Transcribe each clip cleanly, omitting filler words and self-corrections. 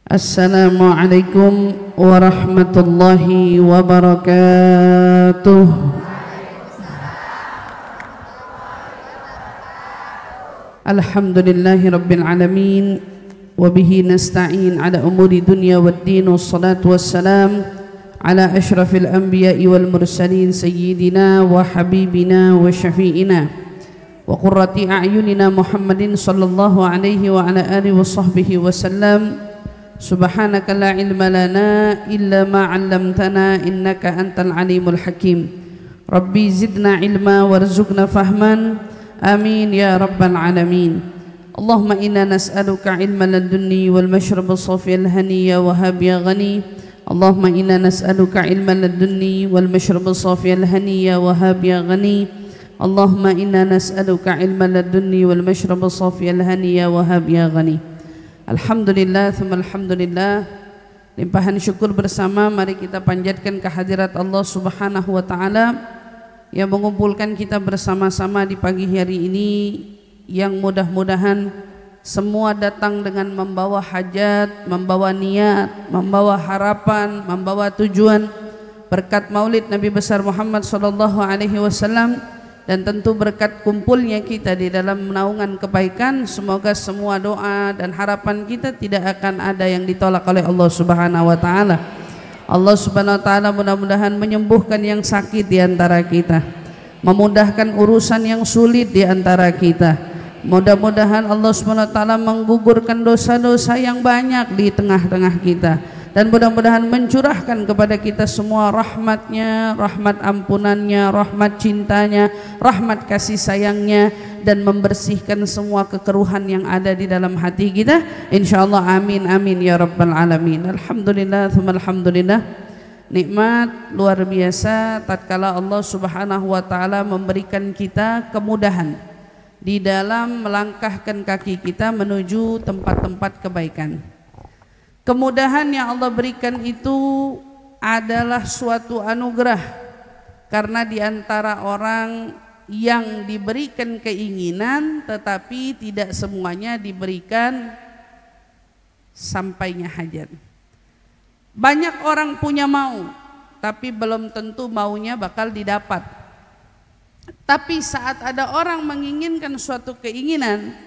Assalamualaikum warahmatullahi wabarakatuh. Alhamdulillahi rabbil alamin, wabihi nasta'in ala umuri dunya waddin, wassalatu wassalam ala ashrafil anbiya'i wal mursalin sayyidina wa habibina wa syafi'ina wa qurrati a'yunina Muhammadin sallallahu alaihi wa ala alihi wa sahbihi wa sallam. Subhanaka la ilma lana illa ma 'allamtana innaka antal alimul hakim. Rabbi zidna ilma warzuqna fahman. Amin ya rabbal alamin. Allahumma inna nas'aluka ilman ladunni wal mashrab as-safi al-hani ya wahhab ya ghani. Allahumma inna nas'aluka ilman ladunni wal mashrab as-safi al-hani ya wahhab ya ghani. Allahumma inna nas'aluka ilman ladunni wal mashrab as-safi al-hani ya wahhab ya ghani. Alhamdulillah, thumma alhamdulillah. Limpahan syukur bersama mari kita panjatkan kehadirat Allah Subhanahu wa taala yang mengumpulkan kita bersama-sama di pagi hari ini, yang mudah-mudahan semua datang dengan membawa hajat, membawa niat, membawa harapan, membawa tujuan berkat Maulid Nabi besar Muhammad sallallahu alaihi wasallam. Dan tentu berkat kumpulnya kita di dalam naungan kebaikan, semoga semua doa dan harapan kita tidak akan ada yang ditolak oleh Allah Subhanahu wa taala. Allah Subhanahu wa taala mudah-mudahan menyembuhkan yang sakit di antara kita, memudahkan urusan yang sulit di antara kita. Mudah-mudahan Allah Subhanahu wa taala menggugurkan dosa-dosa yang banyak di tengah-tengah kita, dan mudah-mudahan mencurahkan kepada kita semua rahmatnya, rahmat ampunannya, rahmat cintanya, rahmat kasih sayangnya, dan membersihkan semua kekeruhan yang ada di dalam hati kita, insyaallah. Amin amin ya rabbal alamin. Alhamdulillah, thumma alhamdulillah. Nikmat luar biasa tatkala Allah Subhanahu wa taala memberikan kita kemudahan di dalam melangkahkan kaki kita menuju tempat-tempat kebaikan. Kemudahan yang Allah berikan itu adalah suatu anugerah, karena di antara orang yang diberikan keinginan tetapi tidak semuanya diberikan sampainya hajat. Banyak orang punya mau tapi belum tentu maunya bakal didapat. Tapi saat ada orang menginginkan suatu keinginan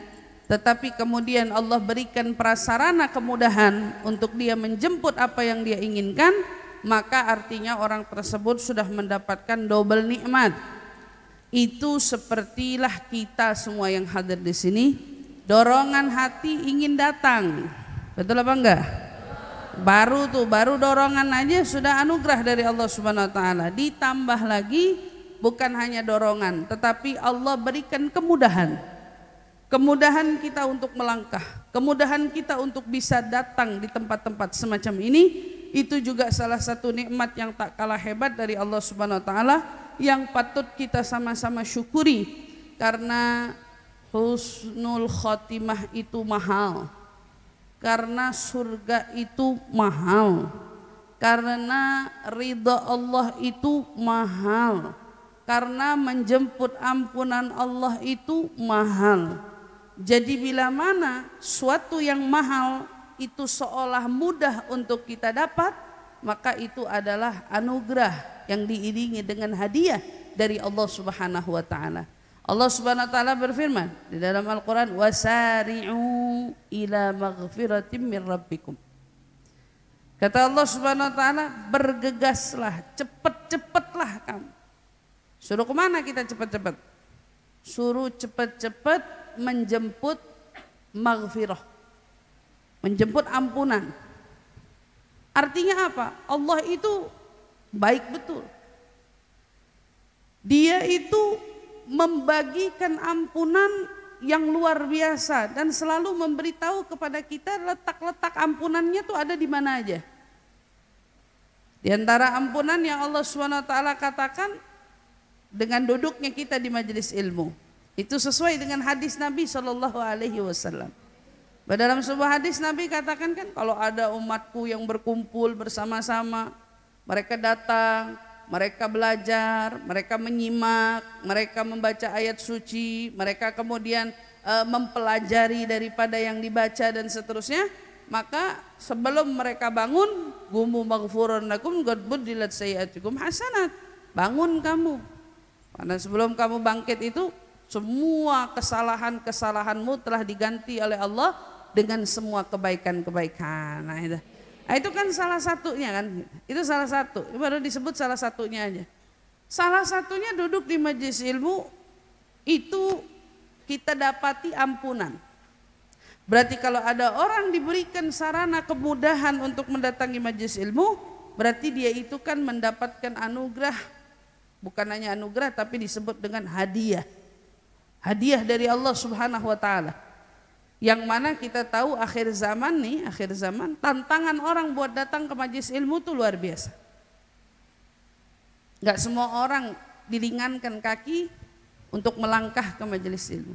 tetapi kemudian Allah berikan prasarana kemudahan untuk dia menjemput apa yang dia inginkan, maka artinya orang tersebut sudah mendapatkan double nikmat. Itu sepertilah kita semua yang hadir di sini, dorongan hati ingin datang. Betul apa enggak? Baru dorongan aja sudah anugerah dari Allah Subhanahu wa taala. Ditambah lagi bukan hanya dorongan, tetapi Allah berikan kemudahan. Kemudahan kita untuk melangkah, kemudahan kita untuk bisa datang di tempat-tempat semacam ini, itu juga salah satu nikmat yang tak kalah hebat dari Allah Subhanahu wa taala yang patut kita sama-sama syukuri. Karena husnul khotimah itu mahal, karena surga itu mahal, karena ridha Allah itu mahal, karena menjemput ampunan Allah itu mahal. Jadi bila mana suatu yang mahal itu seolah mudah untuk kita dapat, maka itu adalah anugerah yang diiringi dengan hadiah dari Allah Subhanahu wa taala. Allah Subhanahu wa taala berfirman di dalam Al-Qur'an, wasari'u ila maghfiratin min rabbikum. Kata Allah Subhanahu wa taala, bergegaslah, cepet-cepetlah kamu. Suruh kemana kita cepet-cepet? Suruh cepet-cepet menjemput maghfirah, menjemput ampunan. Artinya apa? Allah itu baik betul. Dia itu membagikan ampunan yang luar biasa dan selalu memberitahu kepada kita letak-letak ampunannya tuh ada di mana aja. Di antara ampunan yang Allah SWT katakan dengan duduknya kita di majelis ilmu, itu sesuai dengan hadis Nabi Shallallahu Alaihi Wasallam. Dalam sebuah hadis Nabi katakan kan, kalau ada umatku yang berkumpul bersama-sama, mereka datang, mereka belajar, mereka menyimak, mereka membaca ayat suci, mereka kemudian mempelajari daripada yang dibaca dan seterusnya, maka sebelum mereka bangun, gumu maghfurun lakum qad buddilat sayyi'atikum hasanat. Bangun kamu. Karena sebelum kamu bangkit itu semua kesalahan-kesalahanmu telah diganti oleh Allah dengan semua kebaikan-kebaikan. Nah, itu kan salah satunya kan. Itu salah satu. Baru disebut salah satunya aja. Salah satunya duduk di majelis ilmu itu kita dapati ampunan. Berarti kalau ada orang diberikan sarana kemudahan untuk mendatangi majelis ilmu, berarti dia itu kan mendapatkan anugerah. Bukan hanya anugerah tapi disebut dengan hadiah. Hadiah dari Allah Subhanahu wa taala. Yang mana kita tahu akhir zaman, tantangan orang buat datang ke majelis ilmu itu luar biasa. Enggak semua orang diringankan kaki untuk melangkah ke majelis ilmu.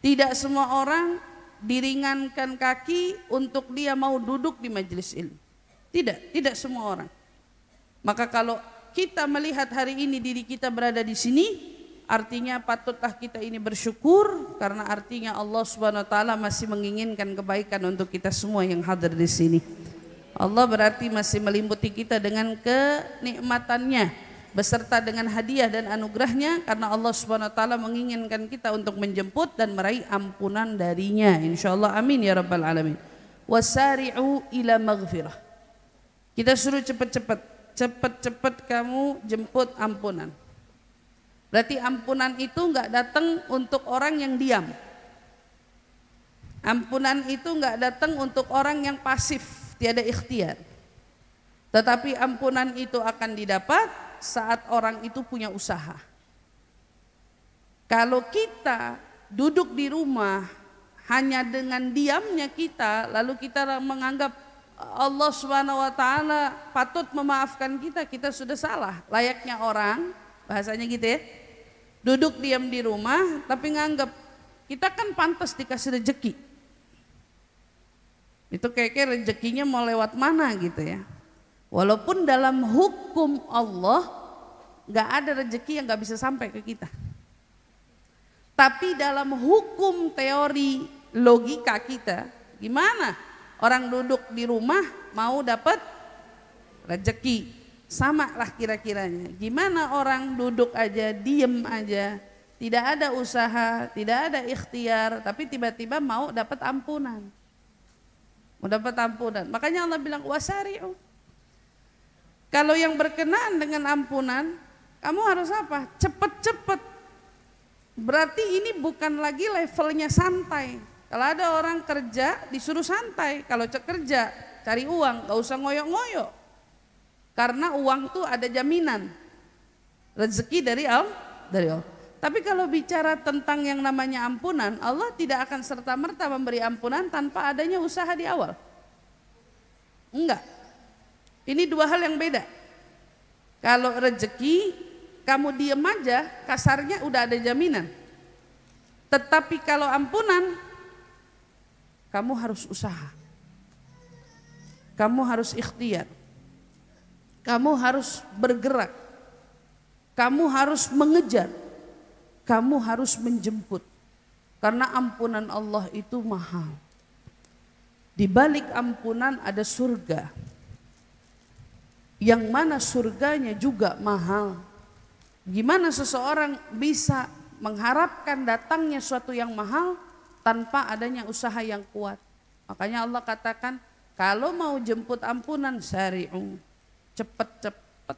Tidak semua orang diringankan kaki untuk dia mau duduk di majelis ilmu. Tidak semua orang. Maka kalau kita melihat hari ini diri kita berada di sini, artinya patutlah kita ini bersyukur karena artinya Allah Subhanahu wa taala masih menginginkan kebaikan untuk kita semua yang hadir di sini. Allah berarti masih melimputi kita dengan kenikmatannya beserta dengan hadiah dan anugerahnya karena Allah Subhanahu wa taala menginginkan kita untuk menjemput dan meraih ampunan darinya insyaallah. Amin ya rabbal alamin. Wasari'u ila maghfirah. Kita suruh cepat kamu jemput ampunan. Berarti ampunan itu enggak datang untuk orang yang diam. Ampunan itu enggak datang untuk orang yang pasif, tiada ikhtiar. Tetapi ampunan itu akan didapat saat orang itu punya usaha. Kalau kita duduk di rumah hanya dengan diamnya kita, lalu kita menganggap Allah Subhanahu wa taala patut memaafkan kita, kita sudah salah. Layaknya orang, bahasanya gitu ya. Duduk diam di rumah tapi nganggap kita kan pantas dikasih rezeki. Itu kayak rezekinya mau lewat mana gitu ya. Walaupun dalam hukum Allah gak ada rezeki yang gak bisa sampai ke kita. Tapi dalam hukum teori logika kita, gimana orang duduk di rumah mau dapat rezeki? Sama lah kira-kiranya. Gimana orang duduk aja, diem aja, tidak ada usaha, tidak ada ikhtiar, tapi tiba-tiba mau dapat ampunan. Mau dapat ampunan. Makanya Allah bilang wasari'u. Kalau yang berkenaan dengan ampunan, kamu harus apa? Cepet-cepet. Berarti ini bukan lagi levelnya santai. Kalau ada orang kerja disuruh santai. Kalau kerja cari uang, gak usah ngoyok-ngoyok. Karena uang tuh ada jaminan. Rezeki dari Allah. Tapi kalau bicara tentang yang namanya ampunan, Allah tidak akan serta-merta memberi ampunan tanpa adanya usaha di awal. Enggak. Ini dua hal yang beda. Kalau rezeki kamu diem aja, kasarnya udah ada jaminan. Tetapi kalau ampunan, kamu harus usaha. Kamu harus ikhtiar. Kamu harus bergerak. Kamu harus mengejar. Kamu harus menjemput. Karena ampunan Allah itu mahal. Di balik ampunan ada surga. Yang mana surganya juga mahal. Gimana seseorang bisa mengharapkan datangnya suatu yang mahal tanpa adanya usaha yang kuat? Makanya Allah katakan, kalau mau jemput ampunan sari'u, cepat-cepat.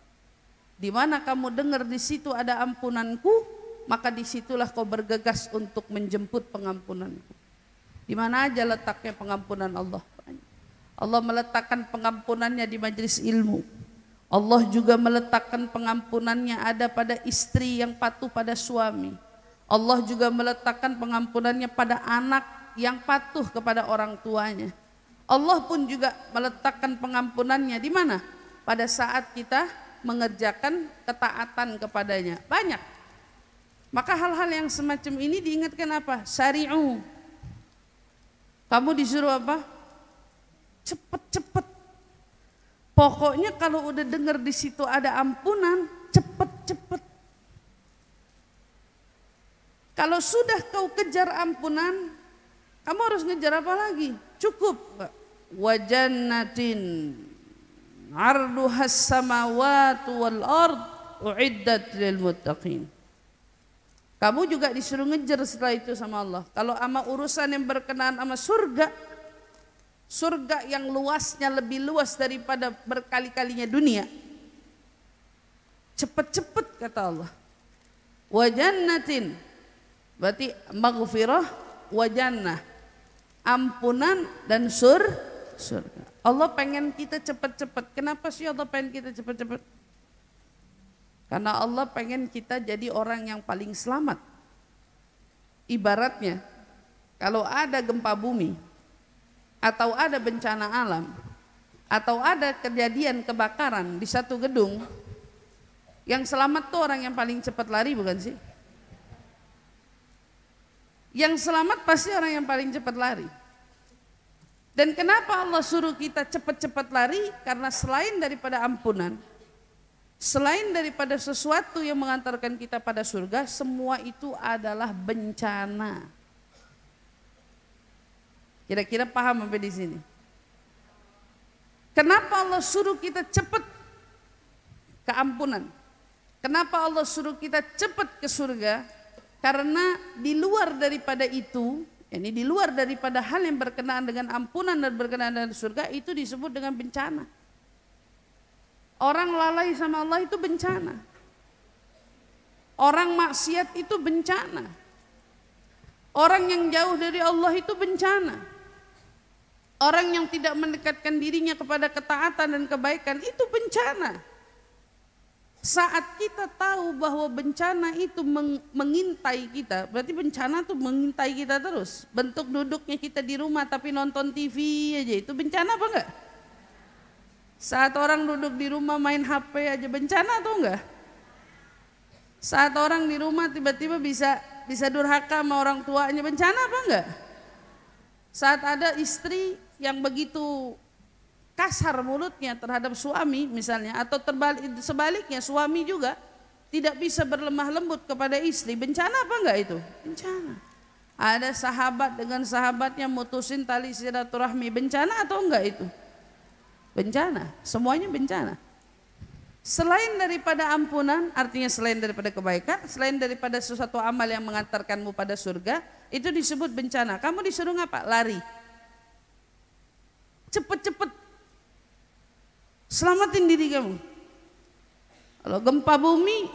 Di mana kamu dengar di situ ada ampunanku, maka disitulah kau bergegas untuk menjemput pengampunanku. Di mana aja letaknya pengampunan Allah? Allah meletakkan pengampunannya di majelis ilmu. Allah juga meletakkan pengampunannya ada pada istri yang patuh pada suami. Allah juga meletakkan pengampunannya pada anak yang patuh kepada orang tuanya. Allah pun juga meletakkan pengampunannya di mana? Pada saat kita mengerjakan ketaatan kepadanya. Banyak. Maka hal-hal yang semacam ini diingatkan apa? Syari'u. Kamu disuruh apa? Cepet-cepet. Pokoknya kalau udah dengar di situ ada ampunan, cepet-cepet. Kalau sudah kau kejar ampunan, kamu harus ngejar apa lagi? cukup. Wa jannatin 'arduhas samawati wal ard uiddat lil muttaqin. Kamu juga disuruh ngejar setelah itu sama Allah. Kalau ama urusan yang berkenaan sama surga, surga yang luasnya lebih luas daripada berkali-kalinya dunia, cepet-cepet kata Allah. Wa jannatin, berarti maghfirah wa jannah, ampunan dan surga. Allah pengen kita cepet-cepet. Kenapa sih Allah pengen kita cepet-cepet? Karena Allah pengen kita jadi orang yang paling selamat. Ibaratnya kalau ada gempa bumi atau ada bencana alam atau ada kejadian kebakaran di satu gedung, yang selamat tuh orang yang paling cepat lari, bukan sih? Yang selamat pasti orang yang paling cepat lari. Dan kenapa Allah suruh kita cepat-cepat lari? Karena selain daripada ampunan, selain daripada sesuatu yang mengantarkan kita pada surga, semua itu adalah bencana. Kira-kira paham sampai di sini? Kenapa Allah suruh kita cepat ke ampunan? Kenapa Allah suruh kita cepat ke surga? Karena di luar daripada itu, ini di luar daripada hal yang berkenaan dengan ampunan dan berkenaan dengan surga, itu disebut dengan bencana. Orang lalai sama Allah itu bencana. Orang maksiat itu bencana. Orang yang jauh dari Allah itu bencana. Orang yang tidak mendekatkan dirinya kepada ketaatan dan kebaikan itu bencana. Saat kita tahu bahwa bencana itu mengintai kita, berarti bencana itu mengintai kita terus. Bentuk duduknya kita di rumah tapi nonton TV aja, itu bencana apa enggak? Saat orang duduk di rumah main HP aja, bencana atau enggak? Saat orang di rumah tiba-tiba bisa durhaka sama orang tuanya, bencana apa enggak? Saat ada istri yang begitu kasar mulutnya terhadap suami misalnya, atau sebaliknya suami juga tidak bisa berlemah lembut kepada istri, bencana apa enggak itu? Bencana. Ada sahabat dengan sahabatnya mutusin tali silaturahmi, bencana atau enggak itu? Bencana, semuanya bencana. Selain daripada ampunan, artinya selain daripada kebaikan, selain daripada sesuatu amal yang mengantarkanmu pada surga, itu disebut bencana. Kamu disuruh ngapa? Lari. Cepet-cepet selamatin diri kamu. Kalau gempa bumi,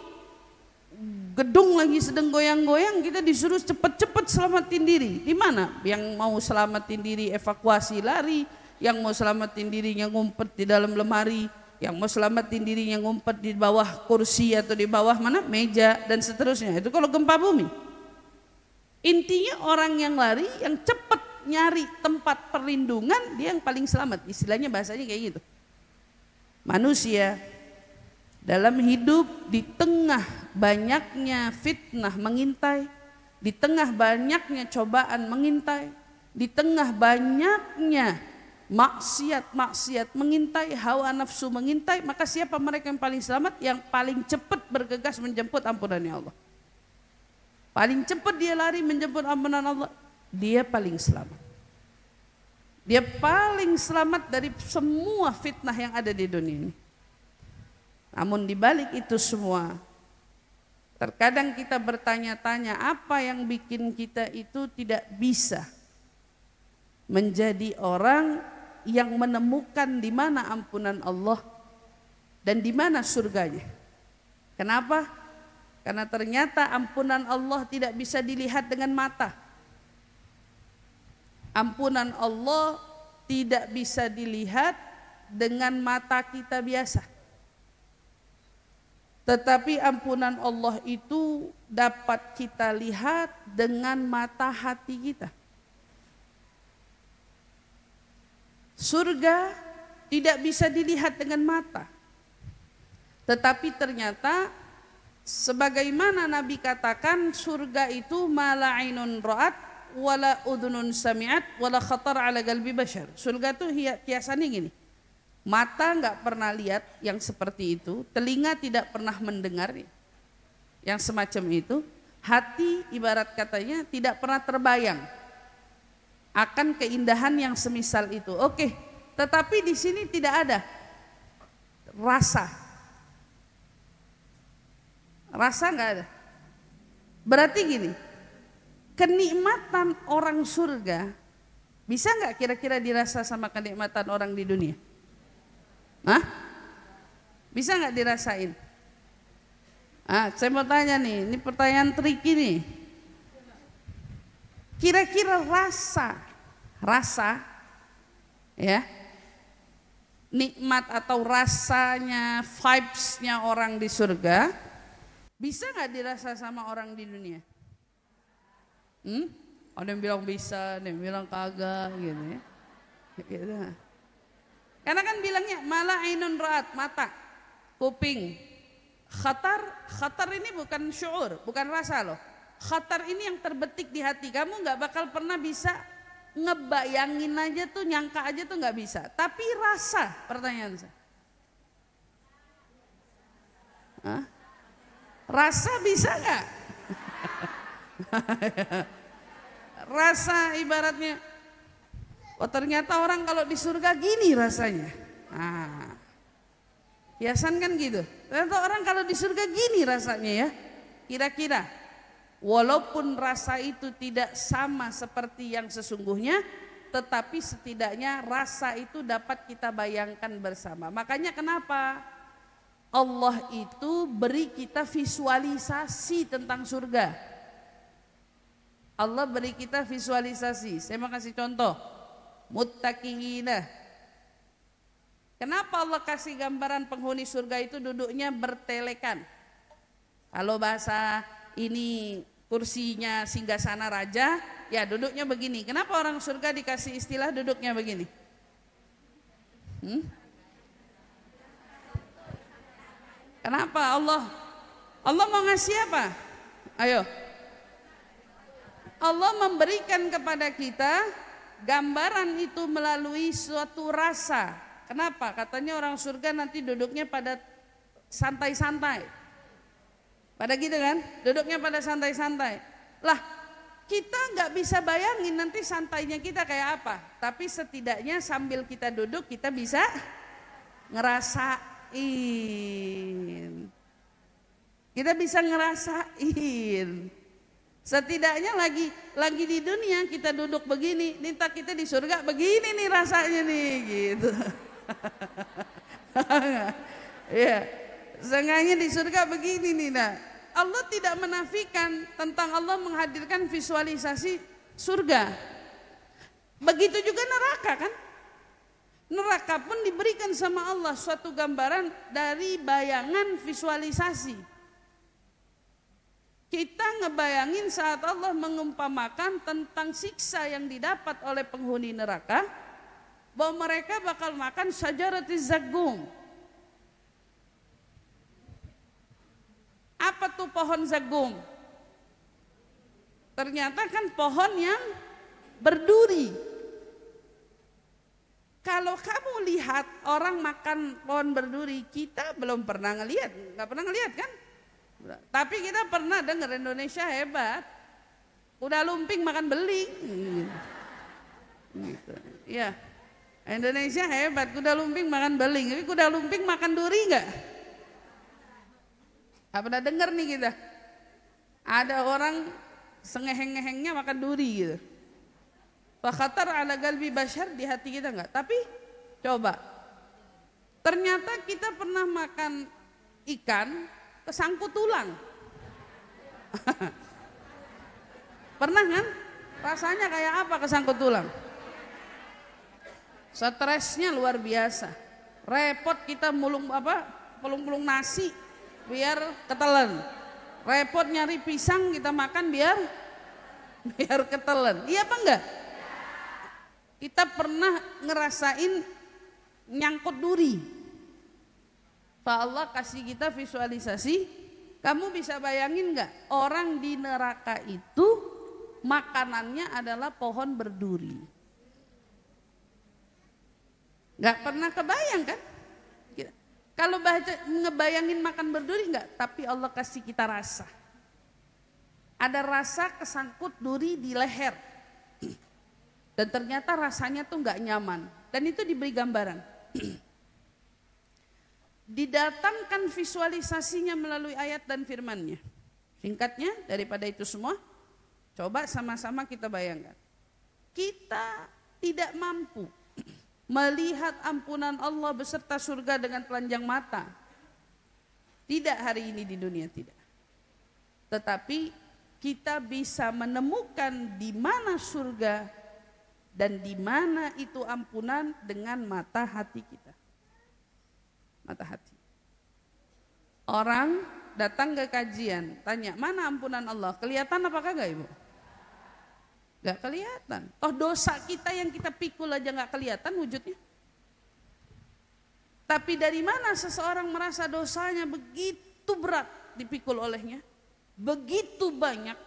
gedung lagi sedang goyang-goyang, kita disuruh cepet-cepet selamatin diri. Di mana? Yang mau selamatin diri evakuasi lari, yang mau selamatin dirinya ngumpet di dalam lemari, yang mau selamatin dirinya ngumpet di bawah kursi atau di bawah mana meja dan seterusnya. Itu kalau gempa bumi. Intinya orang yang lari, yang cepat nyari tempat perlindungan, dia yang paling selamat. Istilahnya bahasanya kayak gitu. Manusia dalam hidup di tengah banyaknya fitnah mengintai, di tengah banyaknya cobaan mengintai, di tengah banyaknya maksiat mengintai, hawa nafsu mengintai, maka siapa mereka yang paling selamat? Yang paling cepat bergegas menjemput ampunannya Allah. Paling cepat dia lari menjemput ampunan Allah, dia paling selamat. Dia paling selamat dari semua fitnah yang ada di dunia ini. Namun di balik itu semua, terkadang kita bertanya-tanya, apa yang bikin kita itu tidak bisa menjadi orang yang menemukan di mana ampunan Allah dan di mana surganya. Kenapa? Karena ternyata ampunan Allah tidak bisa dilihat dengan mata. Ampunan Allah tidak bisa dilihat dengan mata kita biasa. Tetapi ampunan Allah itu dapat kita lihat dengan mata hati kita. Surga tidak bisa dilihat dengan mata. Tetapi ternyata sebagaimana Nabi katakan, surga itu mala ainun ra'at wala udhunun sami'at wala khatar ala qalbi bashar. Surga itu kiasannya gini. Mata enggak pernah lihat yang seperti itu, telinga tidak pernah mendengar yang semacam itu, hati ibarat katanya tidak pernah terbayang akan keindahan yang semisal itu. Oke, tetapi di sini tidak ada rasa. Rasa nggak ada. Berarti gini, kenikmatan orang surga bisa nggak kira-kira dirasa sama kenikmatan orang di dunia? Hah? Bisa nggak dirasain? Saya mau tanya nih, ini pertanyaan tricky nih. Kira-kira rasa, ya, nikmat atau rasanya, vibes-nya orang di surga, bisa nggak dirasa sama orang di dunia? Ada yang bilang bisa, ada yang bilang kagak, gitu ya. Gitu. Karena kan bilangnya malah ainun ra'at, mata, kuping. Khatar ini bukan syuur, bukan rasa loh. Khatar ini yang terbetik di hati. Kamu nggak bakal pernah bisa ngebayangin aja tuh, nyangka aja tuh nggak bisa. Tapi rasa, pertanyaan saya. Rasa bisa nggak? Rasa ibaratnya, oh ternyata orang kalau di surga gini rasanya. Hiasan kan gitu. Ternyata orang kalau di surga gini rasanya ya. Kira-kira, walaupun rasa itu tidak sama seperti yang sesungguhnya, tetapi setidaknya rasa itu dapat kita bayangkan bersama. Makanya kenapa Allah itu beri kita visualisasi tentang surga. Allah beri kita visualisasi. Saya mau kasih contoh. Muttaqina. Kenapa Allah kasih gambaran penghuni surga itu duduknya bertelekan? Kalau bahasa ini kursinya singgasana raja, ya duduknya begini. Kenapa orang surga dikasih istilah duduknya begini? Kenapa Allah mau ngasih apa? Ayo. Allah memberikan kepada kita gambaran itu melalui suatu rasa. Kenapa? Katanya orang surga nanti duduknya pada santai-santai. Pada gitu kan? Duduknya pada santai-santai. Lah, kita nggak bisa bayangin nanti santainya kita kayak apa. Tapi setidaknya sambil kita duduk kita bisa ngerasain. Kita bisa ngerasain. Setidaknya lagi di dunia kita duduk begini, ninta kita di surga begini nih rasanya nih gitu. Ya, seenggaknya di surga begini nih. Nah, Allah tidak menafikan tentang Allah menghadirkan visualisasi surga. Begitu juga neraka kan? Neraka pun diberikan sama Allah suatu gambaran dari bayangan visualisasi. Kita ngebayangin saat Allah mengumpamakan tentang siksa yang didapat oleh penghuni neraka, bahwa mereka bakal makan syajaratul zaqqum. Apa tuh pohon zaqqum? Ternyata kan pohon yang berduri. Kalau kamu lihat orang makan pohon berduri, kita belum pernah ngelihat, nggak pernah ngelihat kan? Tapi kita pernah dengar Indonesia hebat, kuda lumping makan beling. Gitu. Ya, Indonesia hebat, kuda lumping makan beling. Tapi kuda lumping makan duri nggak? Nggak pernah dengar nih kita. Ada orang sengeheng-ngehengnya makan duri gitu. Fakhatar ala galbi bashar, di hati kita nggak? Tapi coba, ternyata kita pernah makan ikan kesangkut tulang. Pernah kan? Rasanya kayak apa kesangkut tulang? Stresnya luar biasa. Repot kita pelung-pelung nasi biar ketelan. Repot nyari pisang kita makan biar ketelan. Iya apa enggak? Kita pernah ngerasain nyangkut duri. Pak Allah kasih kita visualisasi. Kamu bisa bayangin nggak? Orang di neraka itu makanannya adalah pohon berduri. Nggak pernah kebayang kan? Kalau ngebayangin makan berduri nggak? Tapi Allah kasih kita rasa. Ada rasa kesangkut duri di leher. Dan ternyata rasanya tuh nggak nyaman. Dan itu diberi gambaran. Didatangkan visualisasinya melalui ayat dan firman-Nya. Singkatnya daripada itu semua, coba sama-sama kita bayangkan. Kita tidak mampu melihat ampunan Allah beserta surga dengan telanjang mata. Tidak hari ini di dunia, tidak. Tetapi kita bisa menemukan di mana surga dan di mana itu ampunan dengan mata hati kita. Mata hati. Orang datang ke kajian, tanya, mana ampunan Allah? Kelihatan apakah enggak, Ibu? Enggak kelihatan. Toh dosa kita yang kita pikul aja enggak kelihatan wujudnya. Tapi dari mana seseorang merasa dosanya begitu berat dipikul olehnya? Begitu banyak,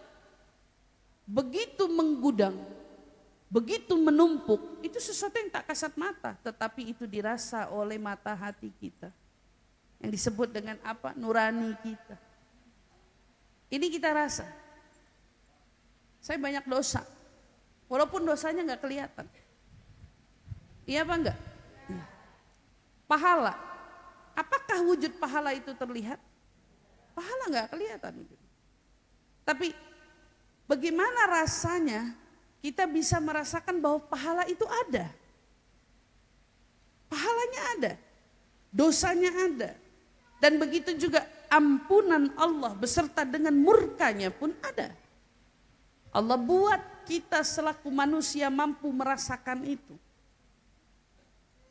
begitu menggudang, begitu menumpuk, itu sesuatu yang tak kasat mata, tetapi itu dirasa oleh mata hati kita. Yang disebut dengan apa? Nurani kita. Ini kita rasa. Saya banyak dosa, walaupun dosanya nggak kelihatan. Iya apa enggak? Pahala, apakah wujud pahala itu terlihat? Pahala nggak kelihatan. Tapi bagaimana rasanya kita bisa merasakan bahwa pahala itu ada? Pahalanya ada, dosanya ada. Dan begitu juga ampunan Allah beserta dengan murkanya pun ada. Allah buat kita selaku manusia mampu merasakan itu.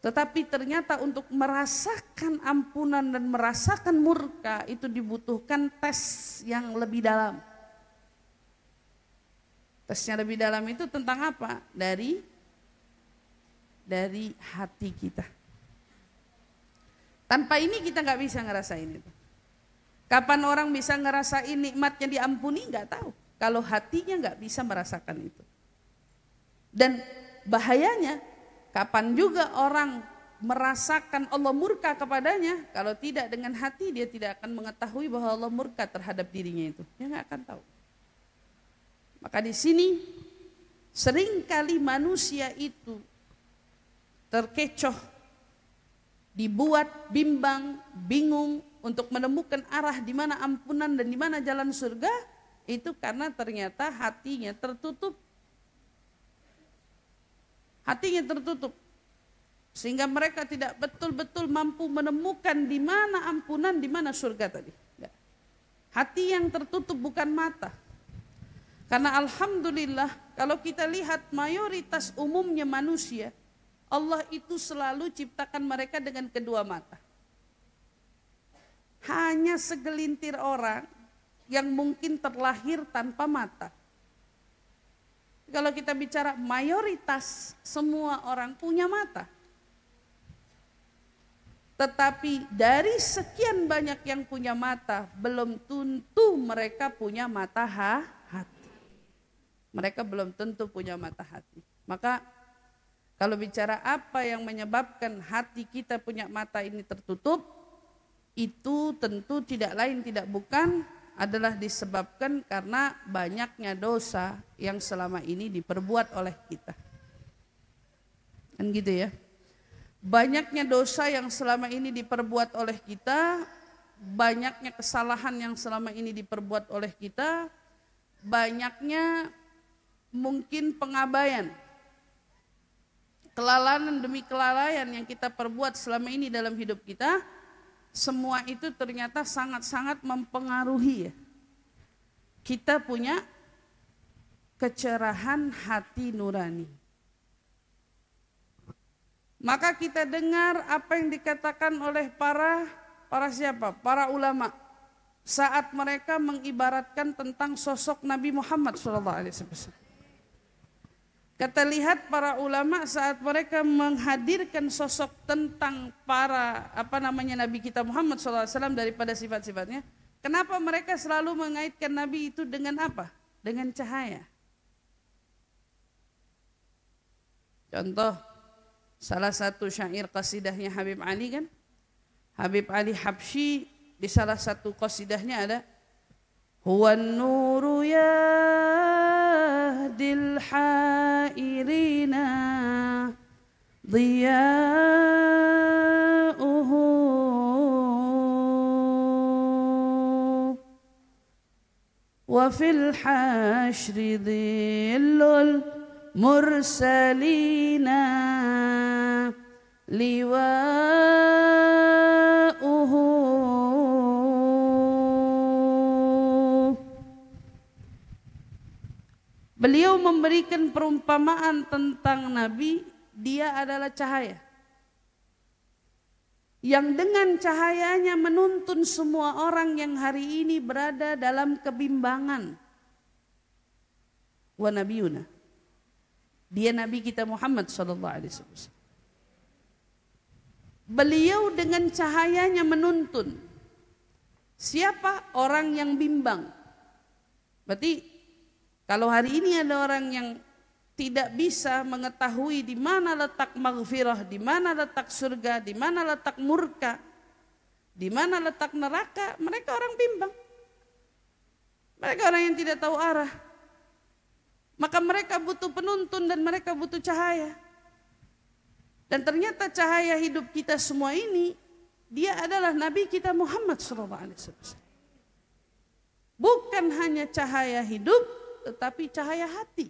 Tetapi ternyata untuk merasakan ampunan dan merasakan murka itu dibutuhkan tes yang lebih dalam. Tesnya lebih dalam itu tentang apa? Dari hati kita. Tanpa ini kita nggak bisa ngerasain itu. Kapan orang bisa ngerasain nikmatnya diampuni nggak tahu. Kalau hatinya nggak bisa merasakan itu. Dan bahayanya, kapan juga orang merasakan Allah murka kepadanya, kalau tidak dengan hati dia tidak akan mengetahui bahwa Allah murka terhadap dirinya itu. Dia nggak akan tahu. Maka di sini seringkali manusia itu terkecoh, dibuat bimbang, bingung untuk menemukan arah di mana ampunan dan di mana jalan surga, itu karena ternyata hatinya tertutup. Hatinya tertutup. Sehingga mereka tidak betul-betul mampu menemukan di mana ampunan, di mana surga tadi. Hati yang tertutup bukan mata. Karena alhamdulillah kalau kita lihat mayoritas umumnya manusia, Allah itu selalu ciptakan mereka dengan kedua mata. Hanya segelintir orang yang mungkin terlahir tanpa mata. Kalau kita bicara mayoritas, semua orang punya mata. Tetapi dari sekian banyak yang punya mata, belum tentu mereka punya mata hati. Mereka belum tentu punya mata hati. Maka kalau bicara apa yang menyebabkan hati kita punya mata ini tertutup, itu tentu tidak lain tidak bukan adalah disebabkan karena banyaknya dosa yang selama ini diperbuat oleh kita. Kan gitu ya. Banyaknya dosa yang selama ini diperbuat oleh kita, banyaknya kesalahan yang selama ini diperbuat oleh kita, banyaknya mungkin pengabaian, kelalaian demi kelalaian yang kita perbuat selama ini dalam hidup kita, semua itu ternyata sangat-sangat mempengaruhi ya. Kita punya kecerahan hati nurani. Maka kita dengar apa yang dikatakan oleh para siapa? Para ulama saat mereka mengibaratkan tentang sosok Nabi Muhammad SAW. Kita lihat para ulama saat mereka menghadirkan sosok tentang Nabi kita Muhammad SAW daripada sifat-sifatnya. Kenapa mereka selalu mengaitkan Nabi itu dengan apa? Dengan cahaya. Contoh, salah satu syair qasidahnya Habib Ali kan? Habib Ali Habsyi di salah satu qasidahnya ada Huwan nuru yahdi wahdil hairina ضياؤه وفي الحشر ظل المرسلين لواؤه. Beliau memberikan perumpamaan tentang Nabi, dia adalah cahaya yang dengan cahayanya menuntun semua orang yang hari ini berada dalam kebimbangan. Wa nabiyuna, dia Nabi kita Muhammad sallallahu alaihi wasallam. Beliau dengan cahayanya menuntun siapa orang yang bimbang. Berarti kalau hari ini ada orang yang tidak bisa mengetahui di mana letak maghfirah, di mana letak surga, di mana letak murka, di mana letak neraka, mereka orang bimbang. Mereka orang yang tidak tahu arah. Maka mereka butuh penuntun dan mereka butuh cahaya. Dan ternyata cahaya hidup kita semua ini, dia adalah Nabi kita Muhammad SAW. Bukan hanya cahaya hidup, tetapi cahaya hati.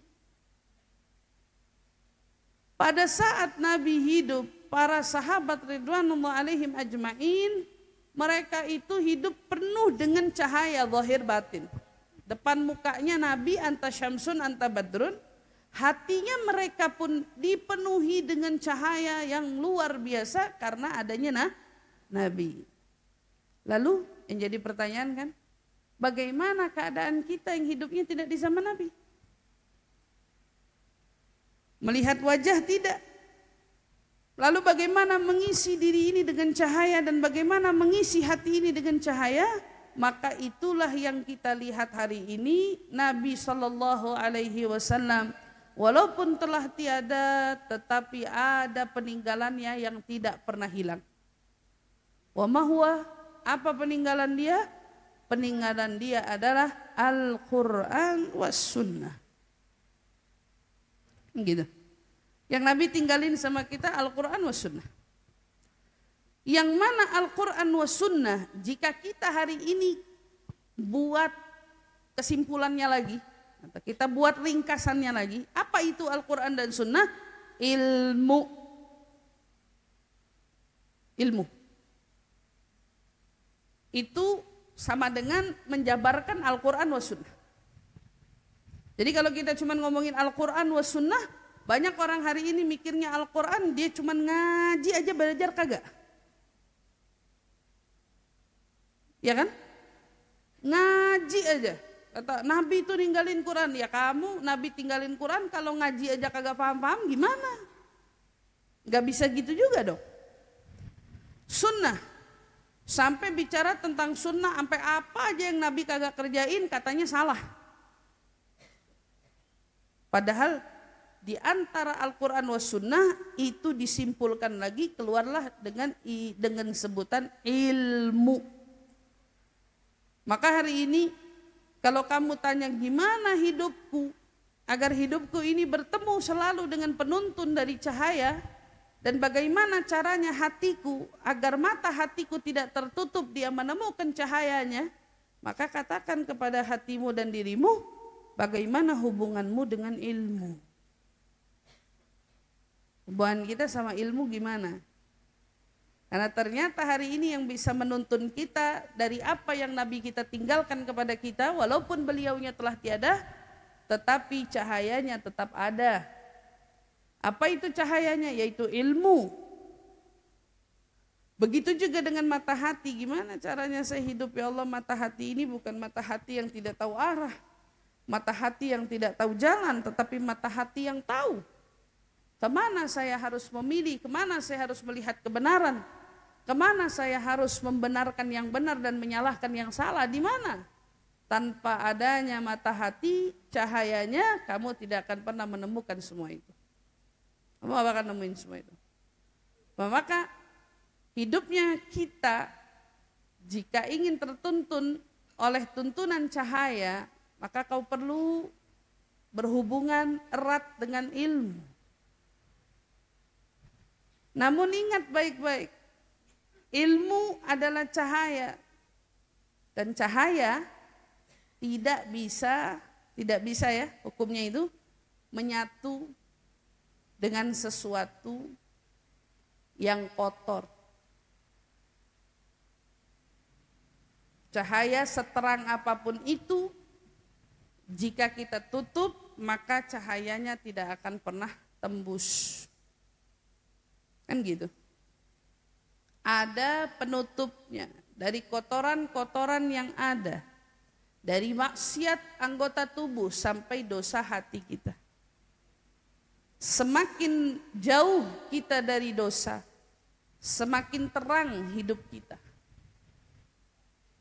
Pada saat Nabi hidup, para sahabat ridwanullah alaihim ajma'in, mereka itu hidup penuh dengan cahaya zahir batin. Depan mukanya Nabi anta syamsun anta badrun, hatinya mereka pun dipenuhi dengan cahaya yang luar biasa karena adanya Nabi. Lalu yang jadi pertanyaan kan, bagaimana keadaan kita yang hidupnya tidak di zaman Nabi? Melihat wajah tidak. Lalu bagaimana mengisi diri ini dengan cahaya dan bagaimana mengisi hati ini dengan cahaya? Maka itulah yang kita lihat hari ini. Nabi sallallahu alaihi wasallam walaupun telah tiada, tetapi ada peninggalannya yang tidak pernah hilang. Wa ma huwa, apa peninggalan dia? Peninggalan dia adalah Al-Quran was sunnah. Gitu. Yang Nabi tinggalin sama kita Al-Quran was sunnah. Yang mana Al-Quran was sunnah, jika kita hari ini buat kesimpulannya lagi, atau kita buat ringkasannya lagi, apa itu Al-Quran dan sunnah? Ilmu. Itu sama dengan menjabarkan Al-Quran was sunnah. Jadi kalau kita cuma ngomongin Al-Quran was sunnah, banyak orang hari ini mikirnya Al-Quran dia cuma ngaji aja, belajar kagak. Ya kan? Ngaji aja. Kata Nabi itu ninggalin Quran, ya kamu Nabi tinggalin Quran kalau ngaji aja kagak paham-paham gimana? Gak bisa gitu juga dong. Sunnah, sampai bicara tentang sunnah, sampai apa aja yang Nabi kagak kerjain katanya salah. Padahal di antara Al-Quran was sunnah itu disimpulkan lagi, keluarlah dengan sebutan ilmu. Maka hari ini kalau kamu tanya gimana hidupku, agar hidupku ini bertemu selalu dengan penuntun dari cahaya, dan bagaimana caranya hatiku agar mata hatiku tidak tertutup dia menemukan cahayanya, maka katakan kepada hatimu dan dirimu, bagaimana hubunganmu dengan ilmu? Hubungan kita sama ilmu gimana? Karena ternyata hari ini yang bisa menuntun kita dari apa yang Nabi kita tinggalkan kepada kita, walaupun beliaunya telah tiada, tetapi cahayanya tetap ada. Apa itu cahayanya? Yaitu ilmu. Begitu juga dengan mata hati. Gimana caranya saya hidup, ya Allah? Mata hati ini bukan mata hati yang tidak tahu arah, mata hati yang tidak tahu jalan, tetapi mata hati yang tahu kemana saya harus memilih, kemana saya harus melihat kebenaran, kemana saya harus membenarkan yang benar dan menyalahkan yang salah, di mana. Tanpa adanya mata hati, cahayanya, kamu tidak akan pernah menemukan semua itu. Kamu akan nemuin semua itu. Maka hidupnya kita, jika ingin tertuntun oleh tuntunan cahaya, maka kau perlu berhubungan erat dengan ilmu. Namun ingat baik-baik, ilmu adalah cahaya. Dan cahaya tidak bisa ya hukumnya itu menyatu dengan sesuatu yang kotor. Cahaya seterang apapun itu, jika kita tutup, maka cahayanya tidak akan pernah tembus. Kan gitu. Ada penutupnya dari kotoran-kotoran yang ada, dari maksiat anggota tubuh sampai dosa hati kita. Semakin jauh kita dari dosa, semakin terang hidup kita.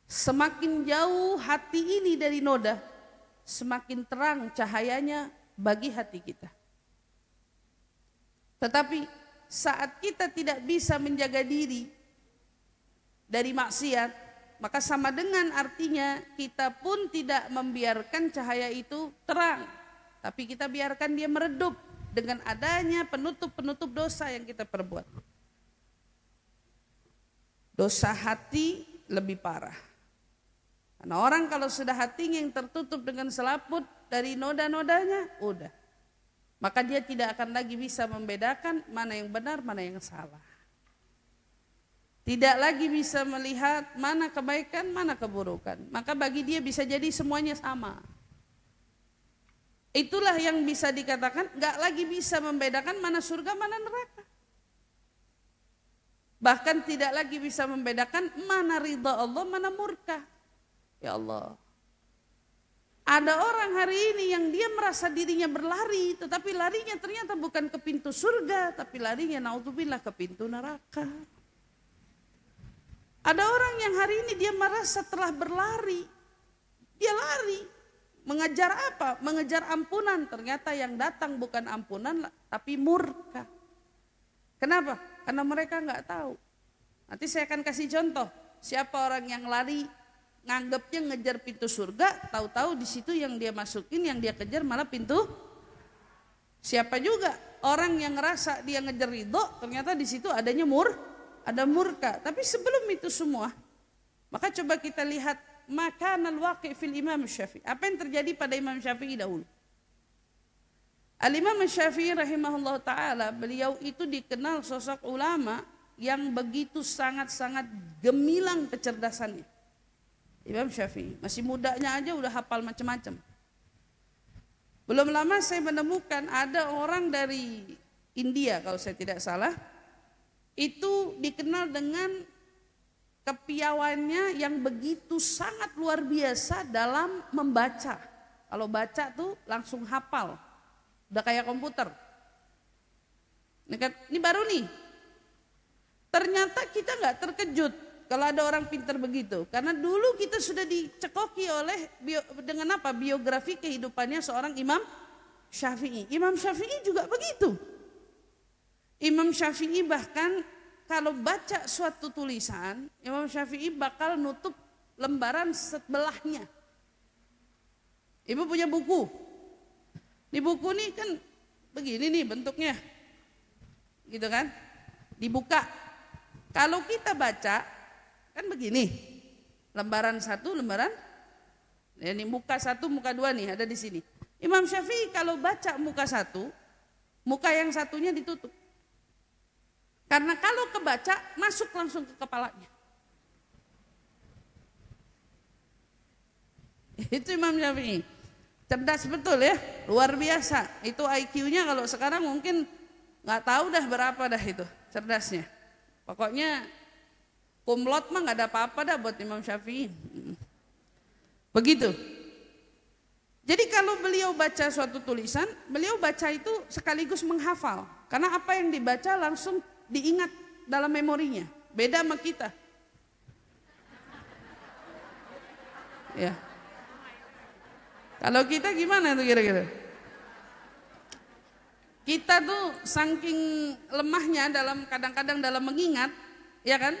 Semakin jauh hati ini dari noda, semakin terang cahayanya bagi hati kita. Tetapi saat kita tidak bisa menjaga diri dari maksiat, maka sama dengan artinya kita pun tidak membiarkan cahaya itu terang, tapi kita biarkan dia meredup dengan adanya penutup-penutup dosa yang kita perbuat. Dosa hati lebih parah. Karena orang kalau sudah hatinya yang tertutup dengan selaput dari noda-nodanya, udah. Maka dia tidak akan lagi bisa membedakan mana yang benar, mana yang salah. Tidak lagi bisa melihat mana kebaikan, mana keburukan. Maka bagi dia bisa jadi semuanya sama. Itulah yang bisa dikatakan gak lagi bisa membedakan mana surga, mana neraka. Bahkan tidak lagi bisa membedakan mana ridha Allah, mana murka. Ya Allah, ada orang hari ini yang dia merasa dirinya berlari, tetapi larinya ternyata bukan ke pintu surga, tapi larinya naudzubillah ke pintu neraka. Ada orang yang hari ini dia merasa telah berlari, dia lari, mengejar apa? Mengejar ampunan, ternyata yang datang bukan ampunan, tapi murka. Kenapa? Karena mereka nggak tahu. Nanti saya akan kasih contoh, siapa orang yang lari, nganggapnya ngejar pintu surga, tahu-tahu di situ yang dia masukin, yang dia kejar malah pintu. Siapa juga orang yang ngerasa dia ngejar ridho, ternyata di situ adanya ada murka. Tapi sebelum itu semua, maka coba kita lihat makanal waqi' fil Imam Syafi'i. Apa yang terjadi pada Imam Syafi'i dahulu? Al-Imam Syafi'i rahimahullah ta'ala, beliau itu dikenal sosok ulama yang begitu sangat-sangat gemilang kecerdasannya. Imam Syafi'i masih mudanya aja udah hafal macam-macam. Belum lama saya menemukan ada orang dari India kalau saya tidak salah, itu dikenal dengan kepiawannya yang begitu sangat luar biasa dalam membaca. Kalau baca tuh langsung hafal, udah kayak komputer. Ini baru nih. Ternyata kita nggak terkejut kalau ada orang pintar begitu, karena dulu kita sudah dicekoki oleh dengan apa? Biografi kehidupannya seorang Imam Syafi'i. Imam Syafi'i juga begitu. Imam Syafi'i bahkan kalau baca suatu tulisan, Imam Syafi'i bakal nutup lembaran sebelahnya. Ibu punya buku. Di buku nih kan begini nih bentuknya, gitu kan? Dibuka. Kalau kita baca kan begini, lembaran satu, lembaran, ini muka satu, muka dua nih ada di sini. Imam Syafi'i kalau baca muka satu, muka yang satunya ditutup. Karena kalau kebaca masuk langsung ke kepalanya. Itu Imam Syafi'i. Cerdas betul ya, luar biasa. Itu IQ-nya kalau sekarang mungkin nggak tahu dah berapa dah itu cerdasnya. Pokoknya kumlot mah nggak ada apa-apa dah buat Imam Syafi'i. Begitu. Jadi kalau beliau baca suatu tulisan, beliau baca itu sekaligus menghafal. Karena apa yang dibaca langsung diingat dalam memorinya. Beda sama kita. Ya. Kalau kita gimana tuh kira-kira? Kita tuh saking lemahnya dalam kadang-kadang dalam mengingat, ya kan?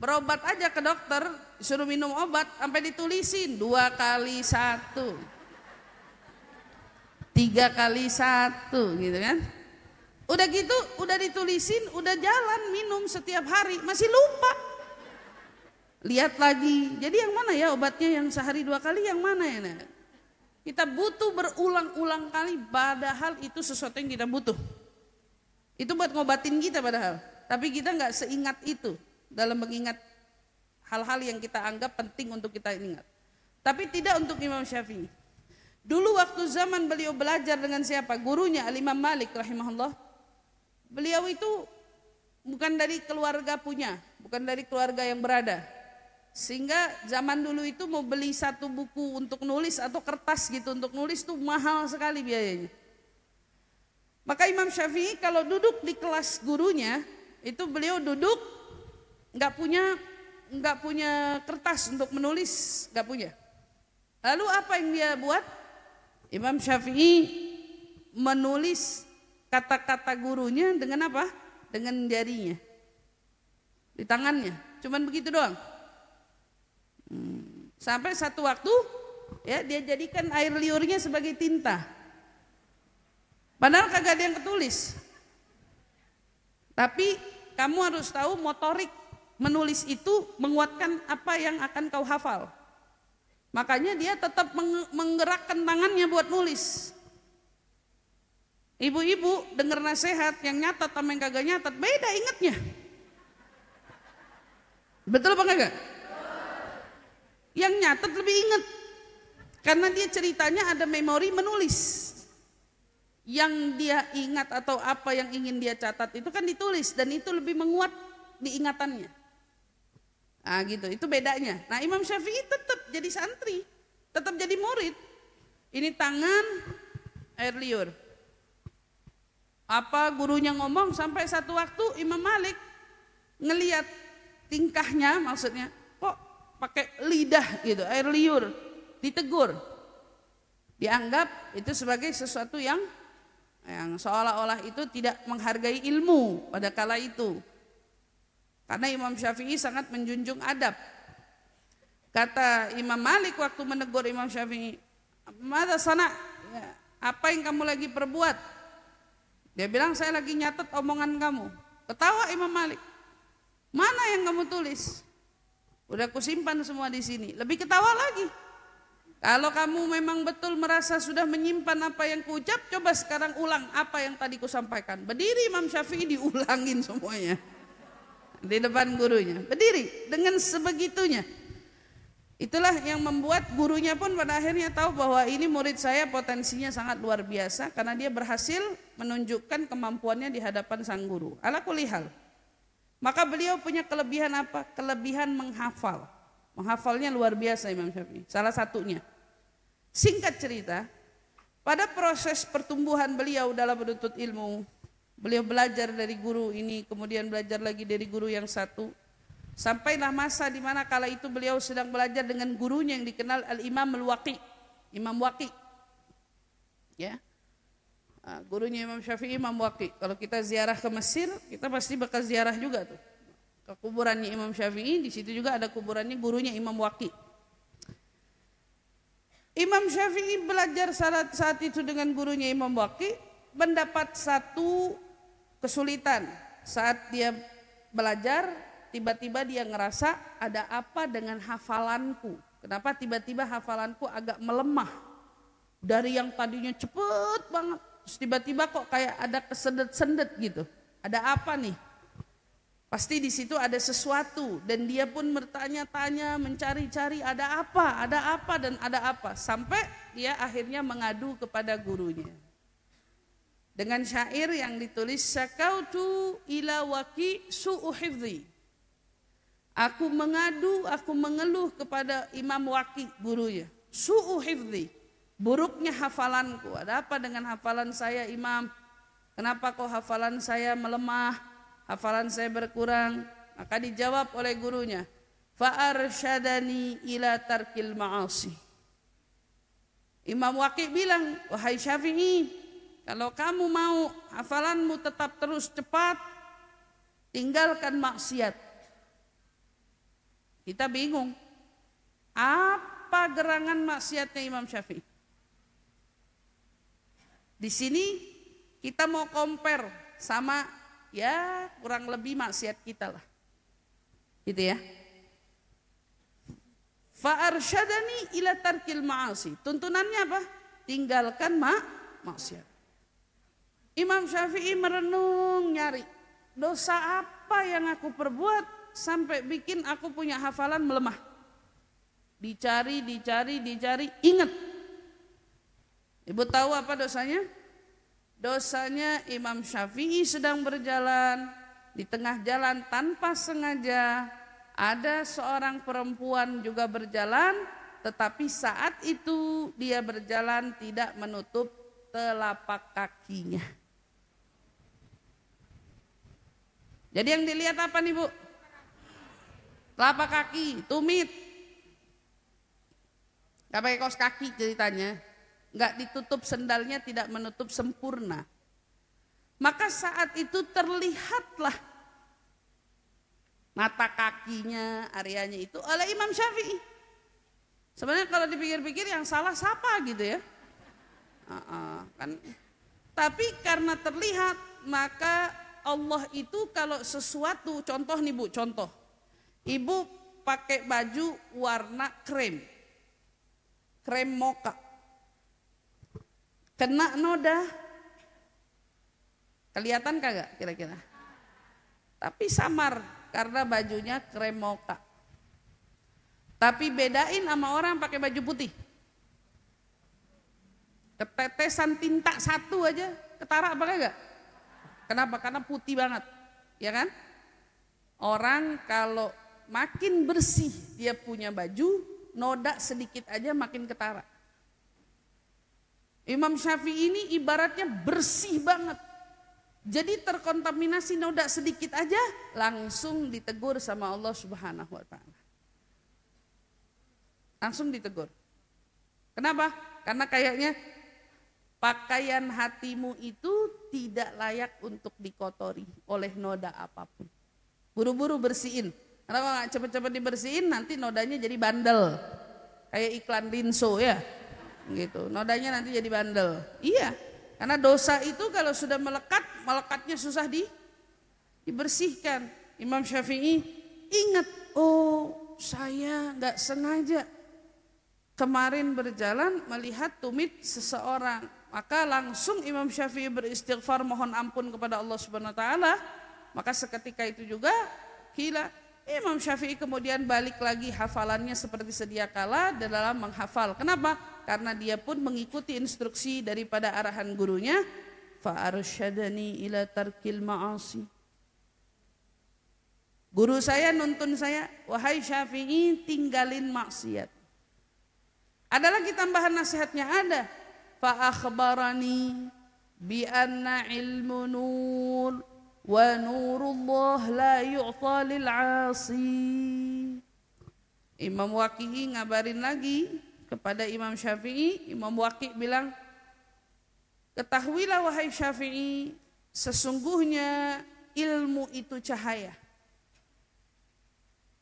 Berobat aja ke dokter, suruh minum obat sampai ditulisin 2 kali 1. 3 kali 1 gitu kan. Udah gitu, udah ditulisin, udah jalan minum setiap hari, masih lupa. Lihat lagi, jadi yang mana ya obatnya, yang sehari 2 kali yang mana ya? Nah, kita butuh berulang-ulang kali, padahal itu sesuatu yang kita butuh. Itu buat ngobatin kita padahal, tapi kita nggak seingat itu dalam mengingat hal-hal yang kita anggap penting untuk kita ingat. Tapi tidak untuk Imam Syafi'i. Dulu waktu zaman beliau belajar dengan siapa? Gurunya Al-Imam Malik rahimahullah. Beliau itu bukan dari keluarga punya, bukan dari keluarga yang berada. Sehingga zaman dulu itu mau beli satu buku untuk nulis atau kertas gitu untuk nulis tuh mahal sekali biayanya. Maka Imam Syafi'i kalau duduk di kelas gurunya, itu beliau duduk nggak punya kertas untuk menulis, nggak punya. Lalu apa yang dia buat? Imam Syafi'i menulis kata-kata gurunya dengan apa? Dengan jarinya, di tangannya, cuman begitu doang. Sampai satu waktu ya dia jadikan air liurnya sebagai tinta. Padahal kagak ada yang ketulis. Tapi kamu harus tahu motorik menulis itu menguatkan apa yang akan kau hafal. Makanya dia tetap menggerakkan tangannya buat nulis. Ibu-ibu dengar nasihat, yang nyatat sama yang kagak nyatat beda ingatnya. Betul apa enggak? Yang nyatat lebih ingat, karena dia ceritanya ada memori menulis. Yang dia ingat atau apa yang ingin dia catat itu kan ditulis, dan itu lebih menguat di ingatannya. Nah gitu, itu bedanya. Nah Imam Syafi'i tetap jadi santri, tetap jadi murid. Ini tangan, air liur. Apa gurunya ngomong, sampai satu waktu Imam Malik ngelihat tingkahnya, maksudnya kok pakai lidah gitu, air liur, ditegur. Dianggap itu sebagai sesuatu yang seolah-olah itu tidak menghargai ilmu pada kala itu. Karena Imam Syafi'i sangat menjunjung adab. Kata Imam Malik waktu menegur Imam Syafi'i, "Mada sana? Ya, apa yang kamu lagi perbuat?" Dia bilang, "Saya lagi nyatet omongan kamu." Ketawa Imam Malik. "Mana yang kamu tulis?" "Udah kusimpan semua di sini." Lebih ketawa lagi. "Kalau kamu memang betul merasa sudah menyimpan apa yang kuucap, coba sekarang ulang apa yang tadi kusampaikan." Berdiri Imam Syafi'i diulangin semuanya di depan gurunya, berdiri dengan sebegitunya. Itulah yang membuat gurunya pun pada akhirnya tahu bahwa ini murid saya potensinya sangat luar biasa, karena dia berhasil menunjukkan kemampuannya di hadapan sang guru. Ala kulli hal, maka beliau punya kelebihan apa? Kelebihan menghafal. Menghafalnya luar biasa Imam Syafi'i. Salah satunya, singkat cerita, pada proses pertumbuhan beliau dalam menuntut ilmu, beliau belajar dari guru ini, kemudian belajar lagi dari guru yang satu. Sampailah masa di mana kala itu beliau sedang belajar dengan gurunya yang dikenal Al-Imam Al-Waqi, Imam Waqi. Ya. Gurunya Imam Syafi'i Imam Waqi. Kalau kita ziarah ke Mesir, kita pasti bakal ziarah juga tuh ke kuburannya Imam Syafi'i. Di situ juga ada kuburannya gurunya Imam Waqi. Imam Syafi'i belajar saat itu dengan gurunya Imam Waqi, mendapat satu kesulitan saat dia belajar. Tiba-tiba dia ngerasa ada apa dengan hafalanku. Kenapa tiba-tiba hafalanku agak melemah. Dari yang tadinya cepet banget, terus tiba-tiba kok kayak ada kesendet-sendet gitu. Ada apa nih? Pasti di situ ada sesuatu, dan dia pun bertanya-tanya, mencari-cari ada apa dan ada apa. Sampai dia akhirnya mengadu kepada gurunya. Dengan syair yang ditulis, "Syakautu ila Waqi su'u hifdzi." Aku mengadu, aku mengeluh kepada Imam Waqi, gurunya. Su'u hifdzi, buruknya hafalanku. Ada apa dengan hafalan saya Imam? Kenapa kok hafalan saya melemah? Hafalan saya berkurang? Maka dijawab oleh gurunya, "Fa'arsyadani ila tarkil ma'asi." Imam Waqi bilang, "Wahai Syafi'i, kalau kamu mau hafalanmu tetap terus cepat, tinggalkan maksiat." Kita bingung, apa gerangan maksiatnya Imam Syafi'i? Di sini kita mau compare sama ya kurang lebih maksiat kita lah. Gitu ya. Fa arsyadani ila tarkil ma'asi. Tuntunannya apa? Tinggalkan maksiat. Imam Syafi'i merenung nyari dosa apa yang aku perbuat sampai bikin aku punya hafalan melemah. Dicari, ingat. Ibu tahu apa dosanya? Dosanya Imam Syafi'i sedang berjalan, di tengah jalan tanpa sengaja ada seorang perempuan juga berjalan, tetapi saat itu dia berjalan tidak menutup telapak kakinya. Jadi yang dilihat apa nih Bu? Telapak kaki, tumit. Gak pakai kaos kaki ceritanya. Gak ditutup sendalnya, tidak menutup sempurna. Maka saat itu terlihatlah mata kakinya, areanya itu oleh Imam Syafi'i. Sebenarnya kalau dipikir-pikir yang salah siapa gitu ya. Kan. Tapi karena terlihat, maka Allah itu kalau sesuatu, contoh nih Bu, contoh. Ibu pakai baju warna krem mocha. Kena noda, kelihatan kagak kira-kira? Tapi samar karena bajunya krem mocha. Tapi bedain sama orang pakai baju putih. Ketetesan tinta satu aja ketara apa kagak? Kenapa? Karena putih banget, ya kan? Orang kalau makin bersih dia punya baju, noda sedikit aja makin ketara. Imam Syafi'i ini ibaratnya bersih banget. Jadi terkontaminasi noda sedikit aja langsung ditegur sama Allah Subhanahu wa taala. Langsung ditegur. Kenapa? Karena kayaknya pakaian hatimu itu tidak layak untuk dikotori oleh noda apapun. Buru-buru bersihin. Karena kalau nggak cepet-cepet dibersihin nanti nodanya jadi bandel. Kayak iklan Rinso ya. Gitu. Nodanya nanti jadi bandel. Iya. Karena dosa itu kalau sudah melekat, melekatnya susah dibersihkan. Imam Syafi'i ingat, oh saya nggak sengaja kemarin berjalan melihat tumit seseorang. Maka langsung Imam Syafi'i beristighfar mohon ampun kepada Allah Subhanahu wa taala. Maka seketika itu juga Imam Syafi'i kemudian balik lagi hafalannya seperti sedia kala dalam menghafal. Kenapa? Karena dia pun mengikuti instruksi daripada arahan gurunya. Fa arsyadani ila tarkil ma'asi. Guru saya nuntun saya, wahai Syafi'i tinggalin maksiat. Ada lagi tambahan nasihatnya ada. Fa akhbarani bi anna ilmu nur wa nurullah la yu'ta lil 'asi. Imam Waqi'i ngabarin lagi kepada Imam Syafi'i. Imam Waqi' bilang, ketahuilah wahai Syafi'i, sesungguhnya ilmu itu cahaya.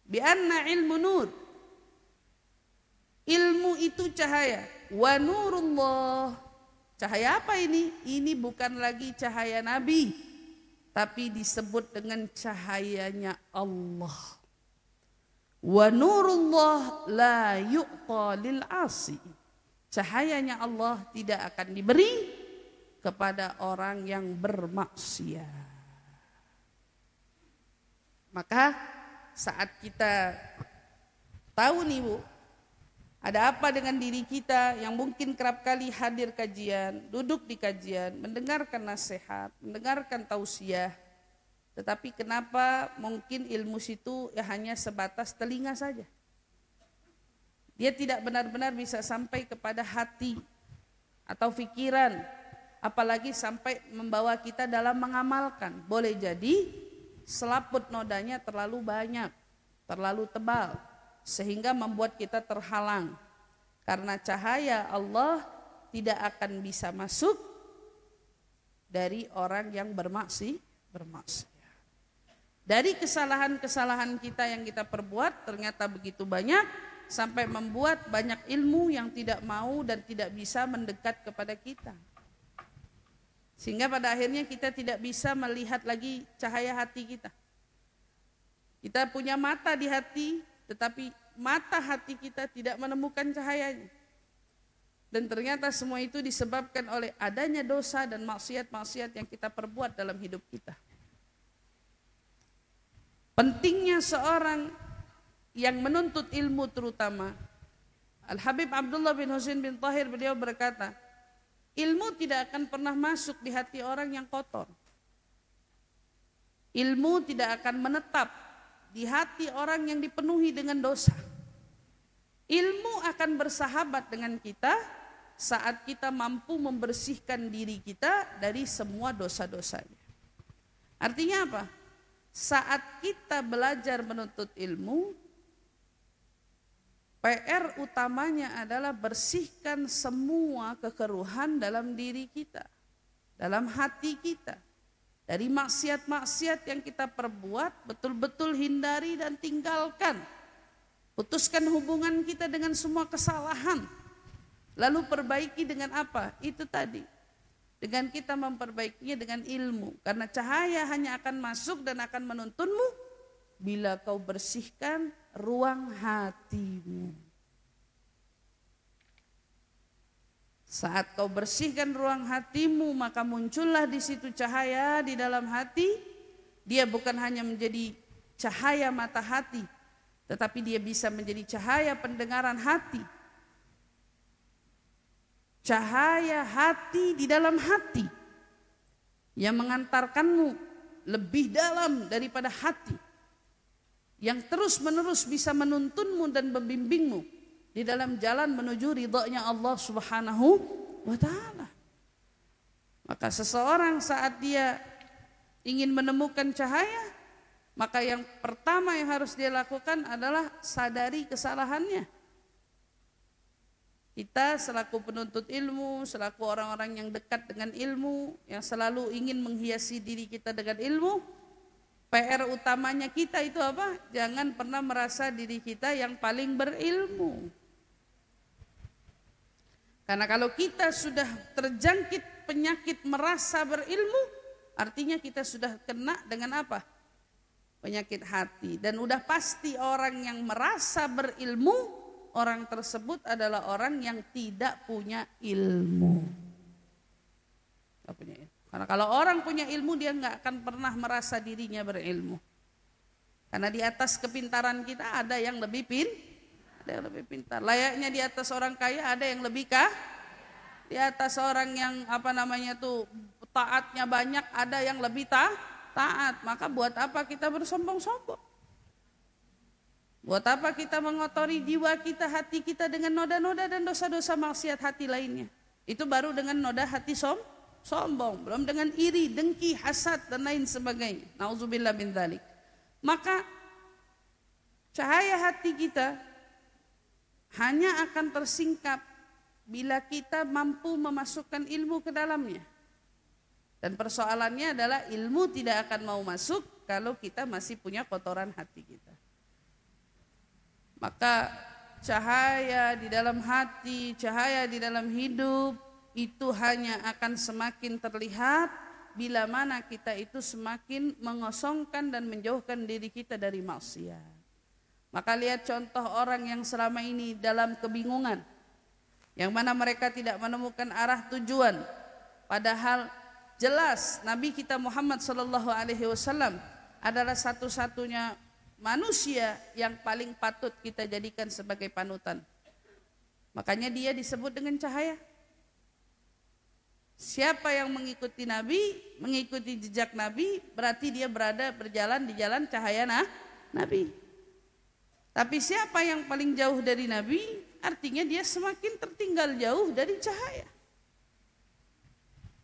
Bi anna ilmu nur. Ilmu itu cahaya. Wa nurullah. Cahaya apa ini? Ini bukan lagi cahaya Nabi, tapi disebut dengan cahayanya Allah. Wa nurullah la yu'ta lil 'asi. Cahayanya Allah tidak akan diberi kepada orang yang bermaksiat. Maka saat kita tahu nih Bu, ada apa dengan diri kita yang mungkin kerap kali hadir kajian, duduk di kajian, mendengarkan nasihat, mendengarkan tausiah, tetapi kenapa mungkin ilmu situ ya hanya sebatas telinga saja. Dia tidak benar-benar bisa sampai kepada hati atau pikiran, apalagi sampai membawa kita dalam mengamalkan. Boleh jadi selaput nodanya terlalu banyak, terlalu tebal, sehingga membuat kita terhalang. Karena cahaya Allah tidak akan bisa masuk dari orang yang bermaksiat. Dari kesalahan-kesalahan kita yang kita perbuat ternyata begitu banyak, sampai membuat banyak ilmu yang tidak mau dan tidak bisa mendekat kepada kita. Sehingga pada akhirnya kita tidak bisa melihat lagi cahaya hati kita. Kita punya mata di hati, tetapi mata hati kita tidak menemukan cahayanya. Dan ternyata semua itu disebabkan oleh adanya dosa dan maksiat-maksiat yang kita perbuat dalam hidup kita. Pentingnya seorang yang menuntut ilmu terutama, Al-Habib Abdullah bin Husain bin Tahir beliau berkata, ilmu tidak akan pernah masuk di hati orang yang kotor. Ilmu tidak akan menetap di hati orang yang dipenuhi dengan dosa. Ilmu akan bersahabat dengan kita saat kita mampu membersihkan diri kita dari semua dosa-dosanya. Artinya apa? Saat kita belajar menuntut ilmu, PR utamanya adalah bersihkan semua kekeruhan dalam diri kita, dalam hati kita. Dari maksiat-maksiat yang kita perbuat, betul-betul hindari dan tinggalkan. Putuskan hubungan kita dengan semua kesalahan. Lalu perbaiki dengan apa? Itu tadi. Dengan kita memperbaikinya dengan ilmu. Karena cahaya hanya akan masuk dan akan menuntunmu bila kau bersihkan ruang hatimu. Saat kau bersihkan ruang hatimu, maka muncullah di situ cahaya di dalam hati. Dia bukan hanya menjadi cahaya mata hati, tetapi dia bisa menjadi cahaya pendengaran hati. Cahaya hati di dalam hati yang mengantarkanmu lebih dalam daripada hati, yang terus-menerus bisa menuntunmu dan membimbingmu di dalam jalan menuju ridhonya Allah Subhanahu wa ta'ala. Maka seseorang saat dia ingin menemukan cahaya, maka yang pertama yang harus dia lakukan adalah sadari kesalahannya. Kita selaku penuntut ilmu, selaku orang-orang yang dekat dengan ilmu, yang selalu ingin menghiasi diri kita dengan ilmu, PR utamanya kita itu apa? Jangan pernah merasa diri kita yang paling berilmu. Karena kalau kita sudah terjangkit penyakit merasa berilmu, artinya kita sudah kena dengan apa? Penyakit hati. Dan udah pasti orang yang merasa berilmu, orang tersebut adalah orang yang tidak punya ilmu. Tidak punya ilmu. Karena kalau orang punya ilmu, dia nggak akan pernah merasa dirinya berilmu. Karena di atas kepintaran kita ada yang lebih ada yang lebih pintar. Layaknya di atas orang kaya ada yang lebih di atas orang yang taatnya banyak ada yang lebih taat. Maka buat apa kita bersombong-sombong? Buat apa kita mengotori jiwa kita, hati kita dengan noda-noda dan dosa-dosa maksiat hati lainnya? Itu baru dengan noda hati sombong, belum dengan iri, dengki, hasad dan lain sebagainya. Nauzubillah min dzalik. Maka cahaya hati kita hanya akan tersingkap bila kita mampu memasukkan ilmu ke dalamnya. Dan persoalannya adalah ilmu tidak akan mau masuk kalau kita masih punya kotoran hati kita. Maka cahaya di dalam hati, cahaya di dalam hidup itu hanya akan semakin terlihat bila mana kita itu semakin mengosongkan dan menjauhkan diri kita dari maksiat. Maka lihat contoh orang yang selama ini dalam kebingungan, yang mana mereka tidak menemukan arah tujuan, padahal jelas Nabi kita Muhammad SAW adalah satu-satunya manusia yang paling patut kita jadikan sebagai panutan. Makanya dia disebut dengan cahaya. Siapa yang mengikuti Nabi, mengikuti jejak Nabi, berarti dia berjalan di jalan cahaya Nabi. Tapi siapa yang paling jauh dari Nabi, artinya dia semakin tertinggal jauh dari cahaya.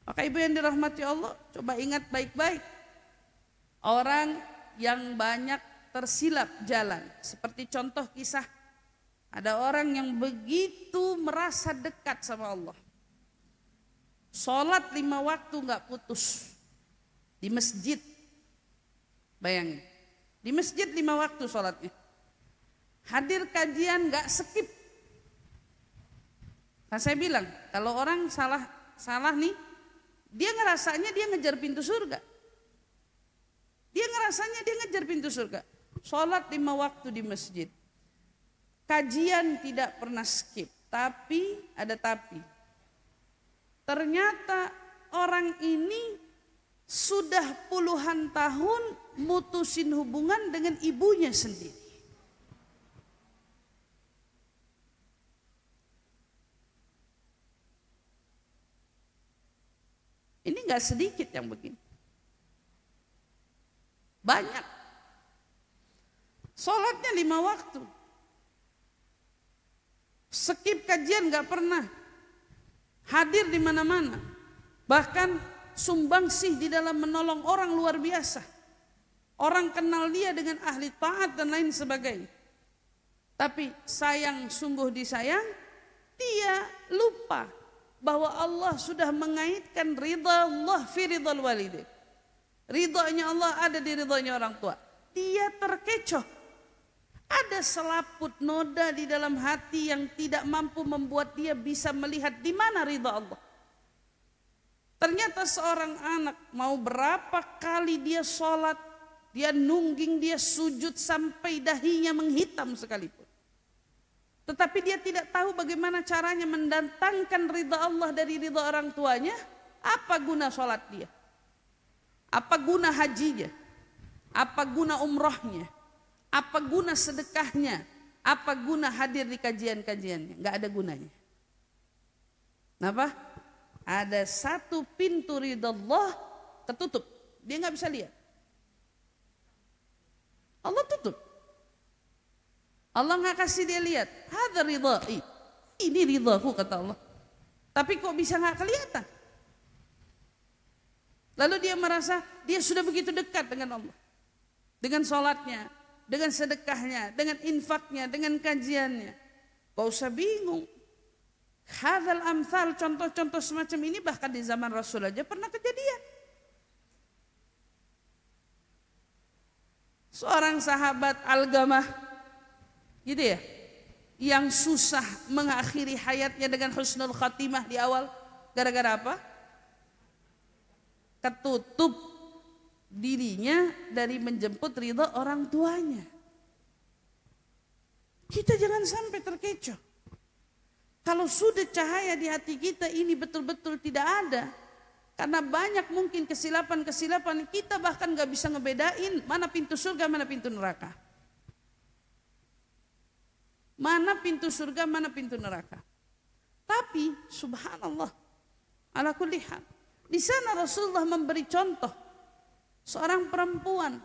Maka ibu yang dirahmati Allah, coba ingat baik-baik. Orang yang banyak tersilap jalan, seperti contoh kisah ada orang yang begitu merasa dekat sama Allah, sholat 5 waktu gak putus di masjid. Bayangin, di masjid 5 waktu sholatnya, hadir kajian gak skip. Nah saya bilang kalau orang salah nih Dia ngerasanya dia ngejar pintu surga. Dia ngerasanya dia ngejar pintu surga. Sholat 5 waktu di masjid. Kajian tidak pernah skip. Tapi, ada tapi. Ternyata orang ini sudah puluhan tahun mutusin hubungan dengan ibunya sendiri. Ini gak sedikit yang begini. Banyak. Sholatnya 5 waktu. Skip kajian gak pernah. Hadir di mana-mana. Bahkan sumbangsih di dalam menolong orang luar biasa. Orang kenal dia dengan ahli taat dan lain sebagainya. Tapi sayang sungguh disayang, dia lupa bahwa Allah sudah mengaitkan ridha Allah fi ridhal walidain. Ridhonya Allah ada di ridhonya orang tua. Dia terkecoh. Ada selaput noda di dalam hati yang tidak mampu membuat dia bisa melihat di mana ridha Allah. Ternyata seorang anak mau berapa kali dia sholat, dia nungging, dia sujud sampai dahinya menghitam sekalipun. Tetapi dia tidak tahu bagaimana caranya mendatangkan ridha Allah dari ridha orang tuanya. Apa guna sholat dia? Apa guna hajinya? Apa guna umrohnya? Apa guna sedekahnya? Apa guna hadir di kajian-kajiannya? Gak ada gunanya. Kenapa? Ada satu pintu ridha Allah tertutup. Dia gak bisa lihat. Allah tutup. Allah nggak kasih dia lihat. Hadza ridhai. Ini ridhaku kata Allah. Tapi kok bisa nggak kelihatan? Lalu dia merasa dia sudah begitu dekat dengan Allah. Dengan sholatnya, dengan sedekahnya, dengan infaknya, dengan kajiannya. Gak usah bingung. Hadzal amsal, contoh-contoh semacam ini bahkan di zaman Rasul aja pernah kejadian. Seorang sahabat Algamah, gitu ya, yang susah mengakhiri hayatnya dengan husnul khatimah di awal. Gara-gara apa? Ketutup dirinya dari menjemput ridha orang tuanya. Kita jangan sampai terkecoh. Kalau sudah cahaya di hati kita ini betul-betul tidak ada, karena banyak mungkin kesilapan-kesilapan, kita bahkan gak bisa ngebedain mana pintu surga, mana pintu neraka. Mana pintu surga, mana pintu neraka. Tapi subhanallah, ala kulli hal, di sana Rasulullah memberi contoh seorang perempuan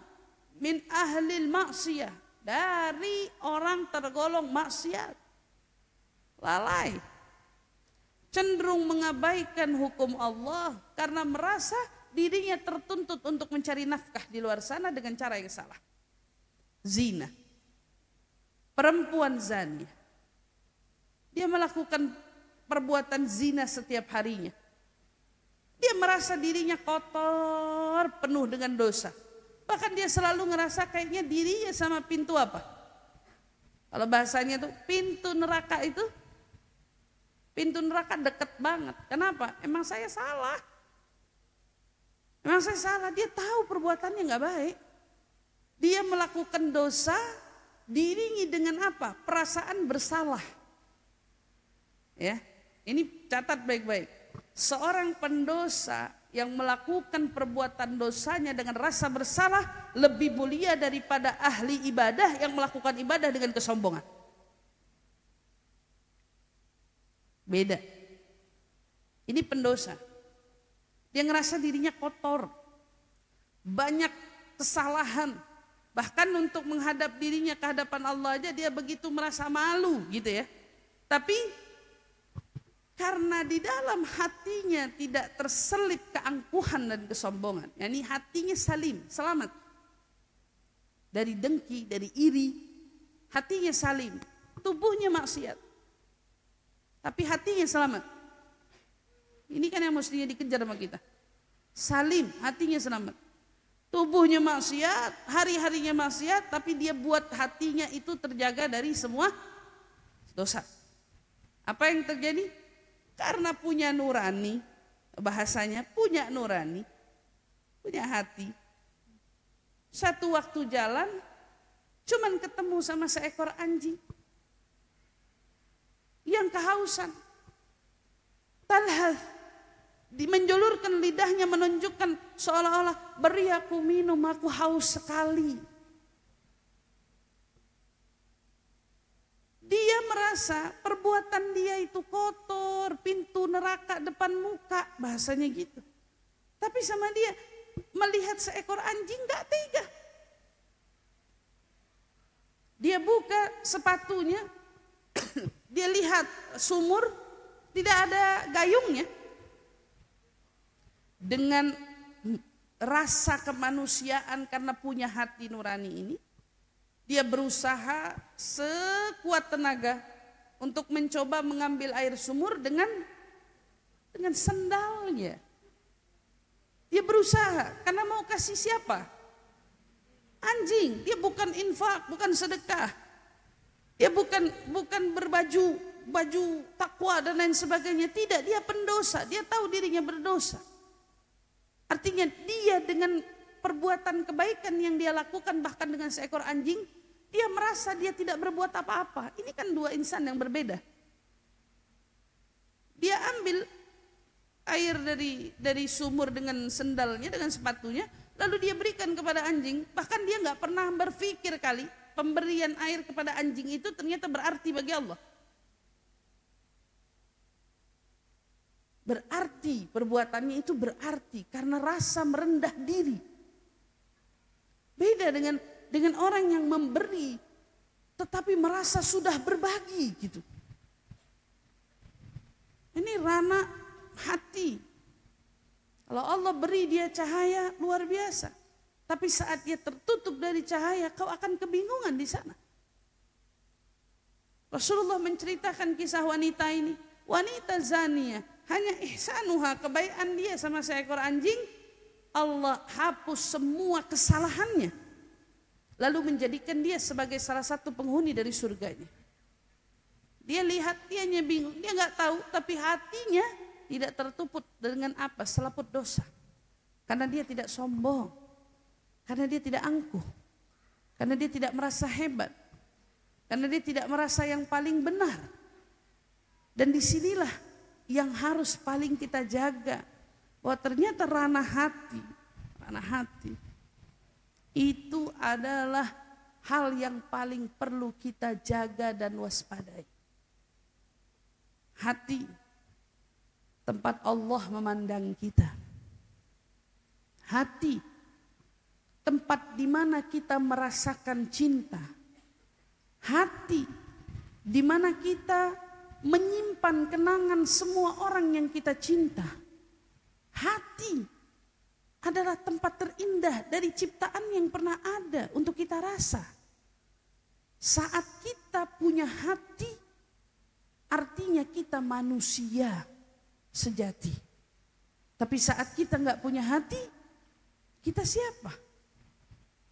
min ahlil maksiyah, dari orang tergolong maksiat, lalai, cenderung mengabaikan hukum Allah karena merasa dirinya tertuntut untuk mencari nafkah di luar sana dengan cara yang salah. Zina. Perempuan zani, dia melakukan perbuatan zina setiap harinya. Dia merasa dirinya kotor, penuh dengan dosa. Bahkan dia selalu ngerasa kayaknya dirinya sama pintu apa? Kalau bahasanya tuh pintu neraka itu, pintu neraka deket banget. Kenapa? Emang saya salah. Emang saya salah. Dia tahu perbuatannya nggak baik. Dia melakukan dosa diiringi dengan apa? Perasaan bersalah. Ya, ini catat baik-baik. Seorang pendosa yang melakukan perbuatan dosanya dengan rasa bersalah lebih mulia daripada ahli ibadah yang melakukan ibadah dengan kesombongan. Beda. Ini pendosa. Dia ngerasa dirinya kotor. Banyak kesalahan. Bahkan untuk menghadap dirinya ke hadapan Allah aja dia begitu merasa malu gitu ya. Tapi karena di dalam hatinya tidak terselip keangkuhan dan kesombongan. Yani hatinya salim, selamat. Dari dengki, dari iri. Hatinya salim. Tubuhnya maksiat. Tapi hatinya selamat. Ini kan yang mestinya dikejar sama kita. Salim, hatinya selamat. Tubuhnya maksiat, hari-harinya maksiat, tapi dia buat hatinya itu terjaga dari semua dosa. Apa yang terjadi? Karena punya nurani, bahasanya punya nurani, punya hati. Satu waktu jalan cuman ketemu sama seekor anjing yang kehausan. Talhath menjulurkan lidahnya menunjukkan seolah-olah beri aku minum, aku haus sekali. Dia merasa perbuatan dia itu kotor, pintu neraka depan muka, bahasanya gitu. Tapi sama dia melihat seekor anjing gak tega. Dia buka sepatunya, dia lihat sumur, tidak ada gayungnya. Dengan rasa kemanusiaan karena punya hati nurani ini, dia berusaha sekuat tenaga untuk mencoba mengambil air sumur dengan sendalnya. Dia berusaha karena mau kasih siapa? Anjing. Dia bukan infak, bukan sedekah. Dia bukan baju takwa dan lain sebagainya. Tidak, dia pendosa. Dia tahu dirinya berdosa. Artinya dia dengan perbuatan kebaikan yang dia lakukan bahkan dengan seekor anjing, dia merasa dia tidak berbuat apa-apa. Ini kan dua insan yang berbeda. Dia ambil air dari sumur dengan sendalnya, dengan sepatunya, lalu dia berikan kepada anjing. Bahkan dia nggak pernah berpikir kali pemberian air kepada anjing itu ternyata berarti bagi Allah. Berarti perbuatannya itu berarti karena rasa merendah diri. Beda dengan orang yang memberi tetapi merasa sudah berbagi gitu. Ini ranah hati. Kalau Allah beri dia cahaya luar biasa, tapi saat dia tertutup dari cahaya, kau akan kebingungan di sana. Rasulullah menceritakan kisah wanita ini, wanita zaniyah, hanya ihsanuha, kebaikan dia sama seekor anjing, Allah hapus semua kesalahannya, lalu menjadikan dia sebagai salah satu penghuni dari surganya. Dia lihat, dianya bingung, dia nggak tahu, tapi hatinya tidak tertutup dengan apa? Selaput dosa. Karena dia tidak sombong, karena dia tidak angkuh, karena dia tidak merasa hebat, karena dia tidak merasa yang paling benar. Dan disinilah yang harus paling kita jaga, bahwa ternyata ranah hati itu adalah hal yang paling perlu kita jaga dan waspadai. Hati, tempat Allah memandang kita. Hati, tempat di mana kita merasakan cinta. Hati, di mana kita menyimpan kenangan semua orang yang kita cinta. Hati adalah tempat terindah dari ciptaan yang pernah ada untuk kita rasa. Saat kita punya hati, artinya kita manusia sejati. Tapi saat kita nggak punya hati, kita siapa?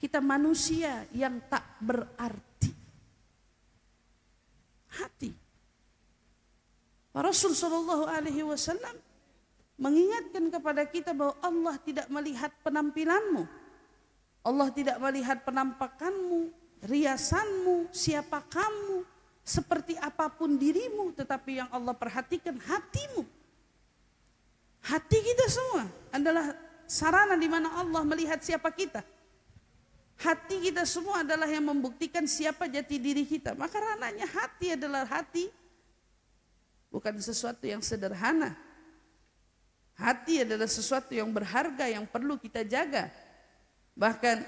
Kita manusia yang tak berarti. Hati. Rasul Shallallahu Alaihi Wasallam mengingatkan kepada kita bahwa Allah tidak melihat penampilanmu, Allah tidak melihat penampakanmu, riasanmu, siapa kamu, seperti apapun dirimu, tetapi yang Allah perhatikan hatimu. Hati kita semua adalah sarana di mana Allah melihat siapa kita. Hati kita semua adalah yang membuktikan siapa jati diri kita. Maka ranahnya hati adalah hati. Bukan sesuatu yang sederhana. Hati adalah sesuatu yang berharga, yang perlu kita jaga. Bahkan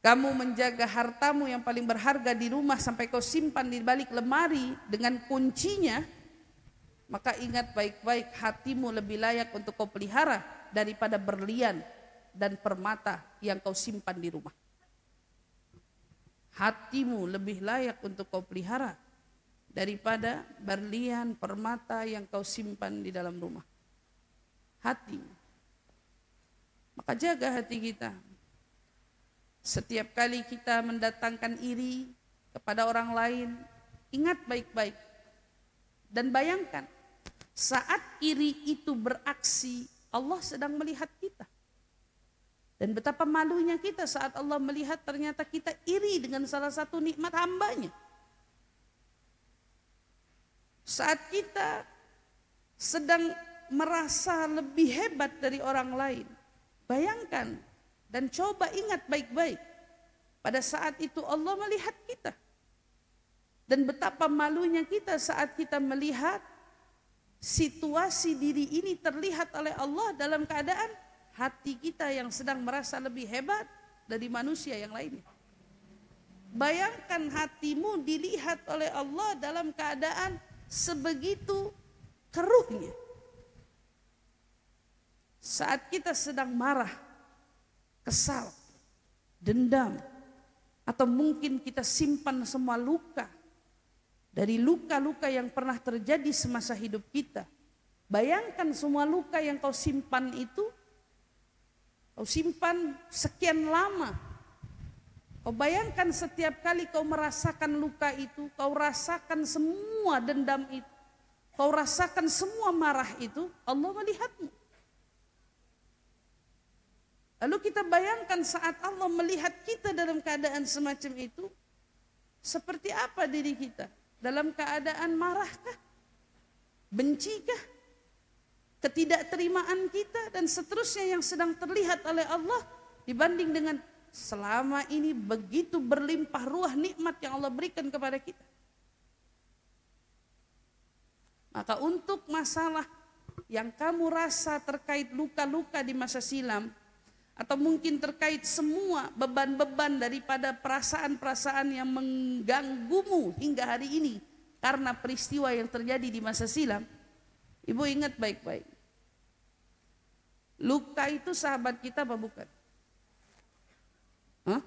kamu menjaga hartamu yang paling berharga di rumah sampai kau simpan di balik lemari dengan kuncinya, maka ingat baik-baik, hatimu lebih layak untuk kau pelihara daripada berlian dan permata yang kau simpan di rumah. Hatimu lebih layak untuk kau pelihara daripada berlian, permata yang kau simpan di dalam rumah. Hati. Maka jaga hati kita. Setiap kali kita mendatangkan iri kepada orang lain, ingat baik-baik. Dan bayangkan, Saat iri itu beraksi, Allah sedang melihat kita. Dan betapa malunya kita saat Allah melihat ternyata kita iri dengan salah satu nikmat hambanya. Saat kita sedang merasa lebih hebat dari orang lain, bayangkan dan coba ingat baik-baik. Pada saat itu Allah melihat kita. Dan betapa malunya kita saat kita melihat situasi diri ini terlihat oleh Allah dalam keadaan hati kita yang sedang merasa lebih hebat dari manusia yang lainnya. Bayangkan hatimu dilihat oleh Allah dalam keadaan sebegitu keruhnya. Saat kita sedang marah, kesal, dendam, atau mungkin kita simpan semua luka dari luka-luka yang pernah terjadi semasa hidup kita. Bayangkan semua luka yang kau simpan itu, kau simpan sekian lama. Kau bayangkan setiap kali kau merasakan luka itu, kau rasakan semua dendam itu, kau rasakan semua marah itu, Allah melihatmu. Lalu kita bayangkan saat Allah melihat kita dalam keadaan semacam itu, seperti apa diri kita? Dalam keadaan marahkah? Bencikah? Ketidakterimaan kita dan seterusnya yang sedang terlihat oleh Allah dibanding dengan selama ini begitu berlimpah ruah nikmat yang Allah berikan kepada kita. Maka untuk masalah yang kamu rasa terkait luka-luka di masa silam, atau mungkin terkait semua beban-beban daripada perasaan-perasaan yang mengganggumu hingga hari ini karena peristiwa yang terjadi di masa silam, ibu ingat baik-baik. Luka itu sahabat kita apa bukan? Hah?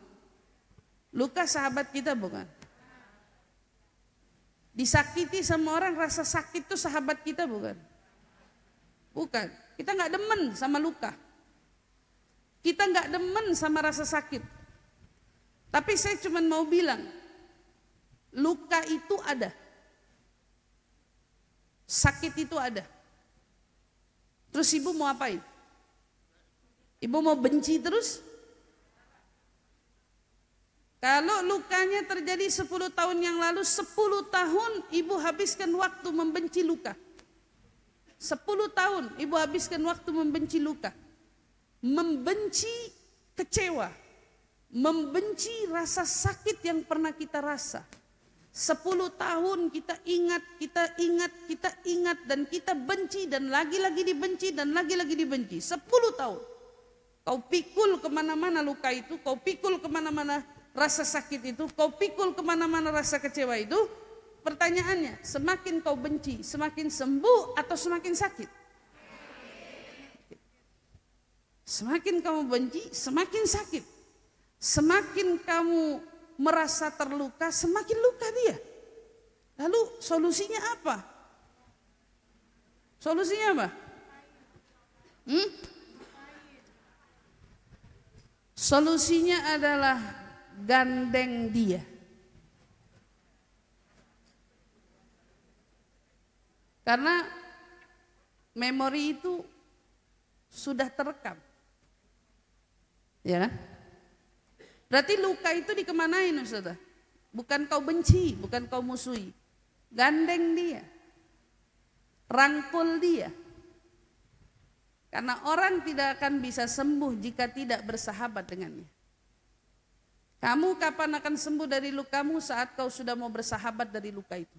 Luka sahabat kita bukan? Disakiti sama orang, rasa sakit itu sahabat kita bukan? Bukan. Kita gak demen sama luka. Kita gak demen sama rasa sakit. Tapi saya cuma mau bilang, luka itu ada. Sakit itu ada. Terus ibu mau apain? Ibu mau benci terus? Kalau lukanya terjadi 10 tahun yang lalu, 10 tahun ibu habiskan waktu membenci luka. 10 tahun ibu habiskan waktu membenci luka. Membenci kecewa, membenci rasa sakit yang pernah kita rasa. 10 tahun kita ingat dan kita benci dan lagi-lagi dibenci dan lagi-lagi dibenci. 10 tahun. Kau pikul kemana-mana luka itu, kau pikul kemana-mana rasa sakit itu, kau pikul kemana-mana rasa kecewa itu. Pertanyaannya, semakin kau benci, semakin sembuh atau semakin sakit? Semakin kamu benci, semakin sakit. Semakin kamu merasa terluka, semakin luka dia. Lalu solusinya apa? Solusinya apa? Solusinya adalah gandeng dia. Karena memori itu sudah terekam. Ya kan? Berarti luka itu dikemanain Ustazah? Bukan kau benci, bukan kau musuhi. Gandeng dia. Rangkul dia. Karena orang tidak akan bisa sembuh jika tidak bersahabat dengannya. Kamu kapan akan sembuh dari lukamu? Saat kau sudah mau bersahabat dari luka itu.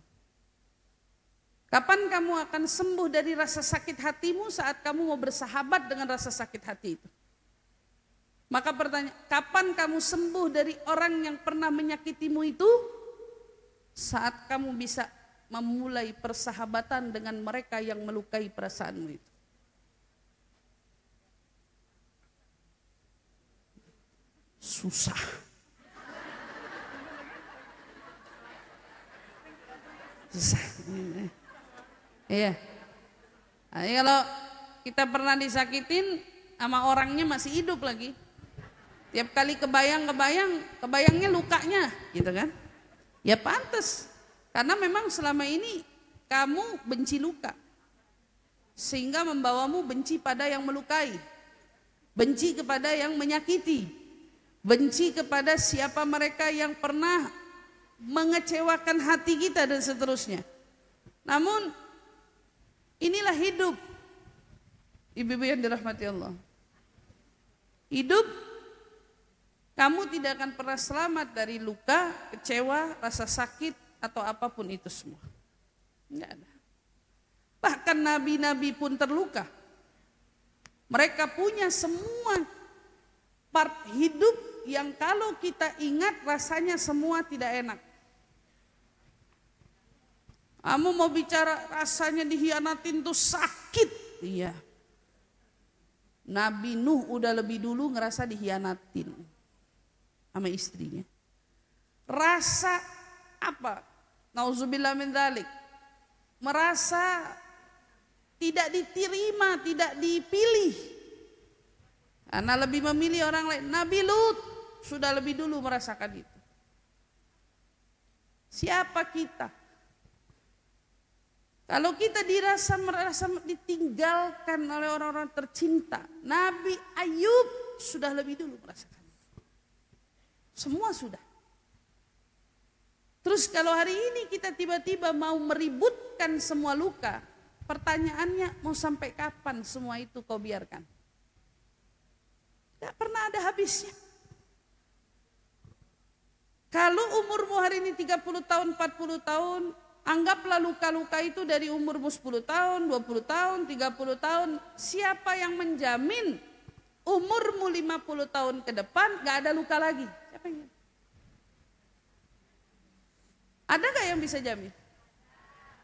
Kapan kamu akan sembuh dari rasa sakit hatimu? Saat kamu mau bersahabat dengan rasa sakit hati itu. Maka pertanyaan, kapan kamu sembuh dari orang yang pernah menyakitimu itu? Saat kamu bisa memulai persahabatan dengan mereka yang melukai perasaanmu itu. Susah. Susah. Iya. Nah, kalau kita pernah disakitin sama orangnya masih hidup lagi. Tiap kali kebayangnya lukanya, gitu kan? Ya pantas. Karena memang selama ini kamu benci luka. sehingga membawamu benci pada yang melukai, benci kepada yang menyakiti, benci kepada siapa mereka yang pernah mengecewakan hati kita dan seterusnya. Namun inilah hidup, ibu-ibu yang dirahmati Allah. Hidup, kamu tidak akan pernah selamat dari luka, kecewa, rasa sakit, atau apapun itu semua. Enggak ada. Bahkan nabi-nabi pun terluka. Mereka punya semua part hidup yang kalau kita ingat rasanya semua tidak enak. Kamu mau bicara rasanya dihianatin tuh sakit. Iya. Nabi Nuh udah lebih dulu ngerasa dihianatin sama istrinya. Rasa apa? Nauzubillah min dzalik. Merasa tidak diterima, tidak dipilih. Karena lebih memilih orang lain. Nabi Lut sudah lebih dulu merasakan itu. Siapa kita? Kalau kita merasa ditinggalkan oleh orang-orang tercinta, Nabi Ayub sudah lebih dulu merasakan itu. Semua sudah. Terus kalau hari ini kita tiba-tiba mau meributkan semua luka, pertanyaannya mau sampai kapan semua itu kau biarkan? Gak pernah ada habisnya. Kalau umurmu hari ini 30 tahun, 40 tahun, anggaplah luka-luka itu dari umurmu 10 tahun, 20 tahun, 30 tahun. Siapa yang menjamin umurmu 50 tahun ke depan gak ada luka lagi? Siapa yang jamin? Ada gak yang bisa jamin?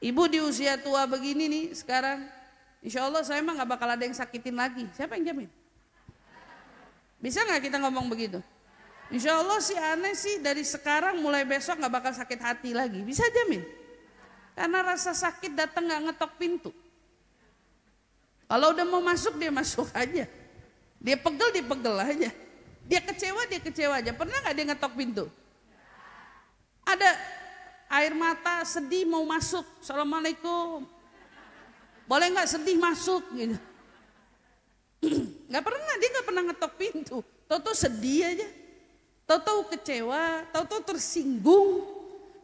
Ibu di usia tua begini nih sekarang, insya Allah saya emang gak bakal ada yang sakitin lagi. Siapa yang jamin? Bisa gak kita ngomong begitu? Insya Allah sih aneh sih dari sekarang mulai besok gak bakal sakit hati lagi. Bisa jamin? Karena rasa sakit datang gak ngetok pintu. Kalau udah mau masuk dia masuk aja. Dia pegel aja. Dia kecewa aja. Pernah gak dia ngetok pintu? Ada air mata sedih mau masuk. Assalamualaikum. Boleh gak sedih masuk gitu. Gak pernah, dia gak pernah ngetok pintu. Tahu-tahu sedih aja. Tahu-tahu kecewa, tahu-tahu tersinggung,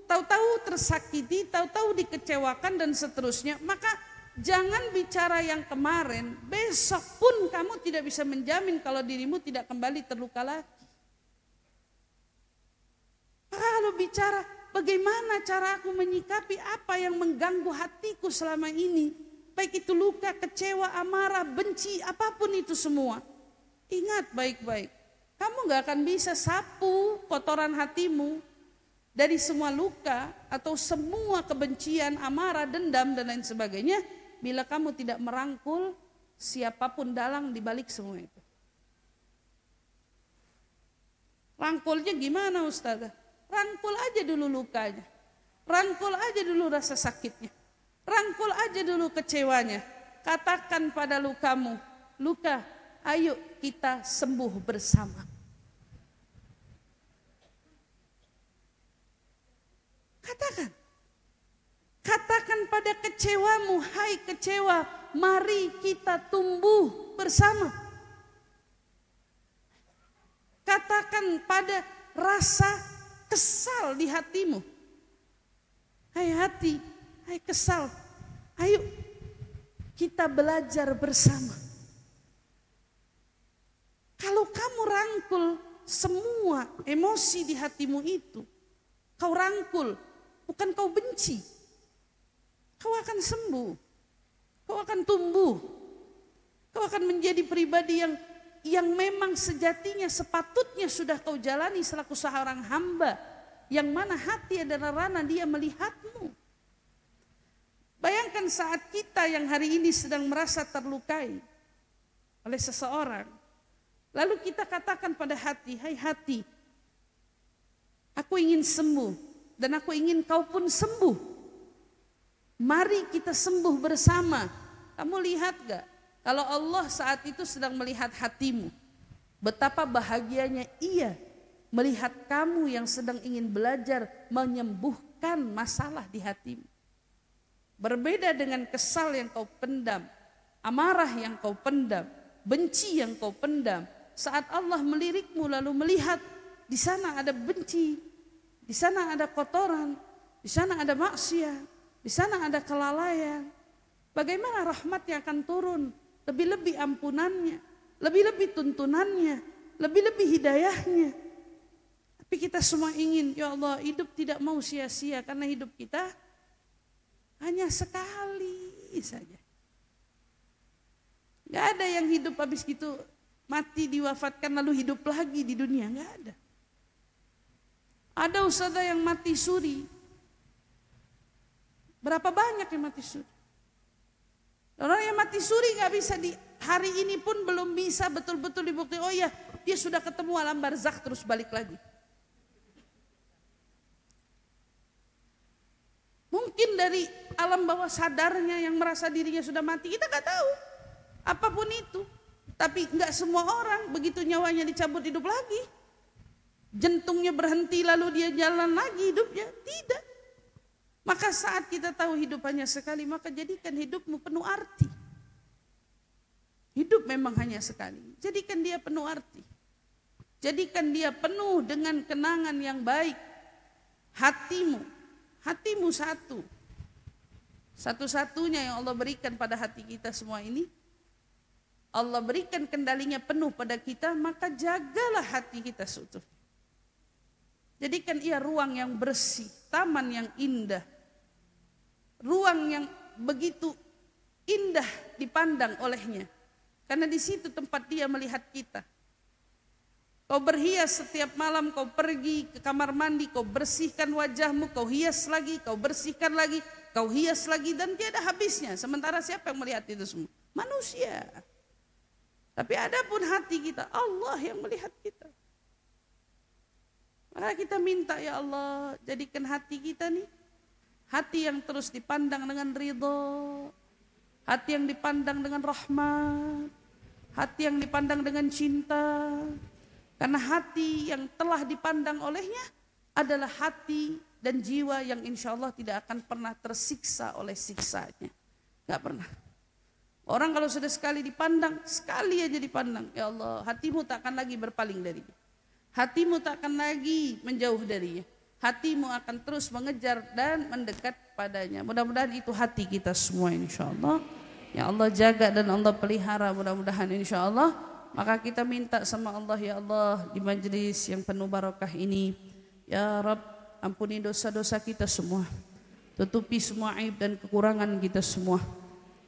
tahu-tahu tersakiti, tahu-tahu dikecewakan dan seterusnya. Maka jangan bicara yang kemarin, besok pun kamu tidak bisa menjamin kalau dirimu tidak kembali terluka lagi. Kalau bicara bagaimana cara aku menyikapi apa yang mengganggu hatiku selama ini, baik itu luka, kecewa, amarah, benci, apapun itu semua. Ingat baik-baik, kamu gak akan bisa sapu kotoran hatimu dari semua luka atau semua kebencian, amarah, dendam dan lain sebagainya bila kamu tidak merangkul siapapun dalang di balik semua itu. Rangkulnya gimana Ustazah? Rangkul aja dulu lukanya. Rangkul aja dulu rasa sakitnya. Rangkul aja dulu kecewanya. Katakan pada lukamu, luka, ayo kita sembuh bersama. Katakan pada kecewamu, hai kecewa, mari kita tumbuh bersama. Katakan pada rasa kesal di hatimu, hai hati, hai kesal, ayo kita belajar bersama. Kalau kamu rangkul semua emosi di hatimu itu, kau rangkul, bukan kau benci, kau akan sembuh, kau akan tumbuh, kau akan menjadi pribadi yang memang sejatinya sepatutnya sudah kau jalani selaku seorang hamba, yang mana hati adalah ranah dia melihatmu. Bayangkan saat kita yang hari ini sedang merasa terlukai oleh seseorang, lalu kita katakan pada hati, hai hati, aku ingin sembuh dan aku ingin kau pun sembuh. Mari kita sembuh bersama. Kamu lihat gak? Kalau Allah saat itu sedang melihat hatimu, betapa bahagianya Ia melihat kamu yang sedang ingin belajar menyembuhkan masalah di hatimu. Berbeda dengan kesal yang kau pendam, amarah yang kau pendam, benci yang kau pendam. Saat Allah melirikmu lalu melihat di sana ada benci, di sana ada kotoran, di sana ada maksiat, di sana ada kelalaian. Bagaimana rahmatnya akan turun? Lebih-lebih ampunannya, lebih-lebih tuntunannya, lebih-lebih hidayahnya. Tapi kita semua ingin, ya Allah, hidup tidak mau sia-sia karena hidup kita hanya sekali saja. Gak ada yang hidup habis gitu mati diwafatkan lalu hidup lagi di dunia, gak ada. Ada ustazah yang mati suri. Berapa banyak yang mati suri? Orang yang mati suri gak bisa di hari ini pun belum bisa betul-betul dibukti. Oh ya, dia sudah ketemu alam barzakh terus balik lagi. Mungkin dari alam bawah sadarnya yang merasa dirinya sudah mati, kita gak tahu. Apapun itu. Tapi gak semua orang begitu nyawanya dicabut hidup lagi. Jantungnya berhenti lalu dia jalan lagi hidupnya. Tidak. Maka saat kita tahu hidup hanya sekali, maka jadikan hidupmu penuh arti. Hidup memang hanya sekali. Jadikan dia penuh arti. Jadikan dia penuh dengan kenangan yang baik. Hatimu satu. Satu-satunya yang Allah berikan pada hati kita semua ini. Allah berikan kendalinya penuh pada kita, maka jagalah hati kita seutuhnya. Jadikan ia ruang yang bersih, taman yang indah. Ruang yang begitu indah dipandang olehnya. Karena di situ tempat dia melihat kita. Kau berhias setiap malam, kau pergi ke kamar mandi, kau bersihkan wajahmu, kau hias lagi, kau bersihkan lagi, kau hias lagi, dan tiada habisnya. Sementara siapa yang melihat itu semua? Manusia. Tapi ada pun hati kita, Allah yang melihat kita. Maka kita minta, ya Allah, jadikan hati kita nih hati yang terus dipandang dengan ridho, hati yang dipandang dengan rahmat, hati yang dipandang dengan cinta. Karena hati yang telah dipandang olehnya adalah hati dan jiwa yang insya Allah tidak akan pernah tersiksa oleh siksanya. Gak pernah. Orang kalau sudah sekali dipandang, sekali aja dipandang, ya Allah, hatimu tak akan lagi berpaling darinya. Hatimu tak akan lagi menjauh darinya. Hatimu akan terus mengejar dan mendekat padanya. Mudah-mudahan itu hati kita semua insya Allah. Ya Allah jaga dan Allah pelihara mudah-mudahan insya Allah. Maka kita minta sama Allah, ya Allah, di majelis yang penuh barakah ini, ya Rabb, ampuni dosa-dosa kita semua, tutupi semua aib dan kekurangan kita semua.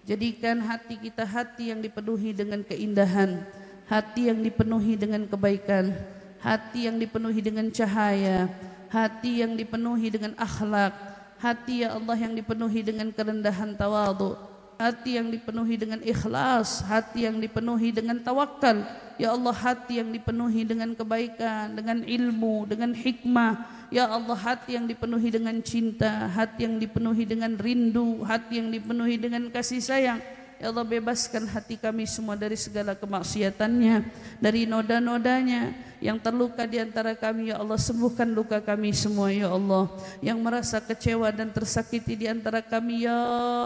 Jadikan hati kita hati yang dipenuhi dengan keindahan, hati yang dipenuhi dengan kebaikan, hati yang dipenuhi dengan cahaya, hati yang dipenuhi dengan akhlak, hati ya Allah yang dipenuhi dengan kerendahan tawadhu, hati yang dipenuhi dengan ikhlas, hati yang dipenuhi dengan tawakal. Ya Allah, hati yang dipenuhi dengan kebaikan, dengan ilmu, dengan hikmah. Ya Allah, hati yang dipenuhi dengan cinta, hati yang dipenuhi dengan rindu, hati yang dipenuhi dengan kasih sayang. Ya Allah, bebaskan hati kami semua dari segala kemaksiatannya, dari noda-nodanya. Yang terluka di antara kami, ya Allah, sembuhkan luka kami semua, ya Allah. Yang merasa kecewa dan tersakiti di antara kami, ya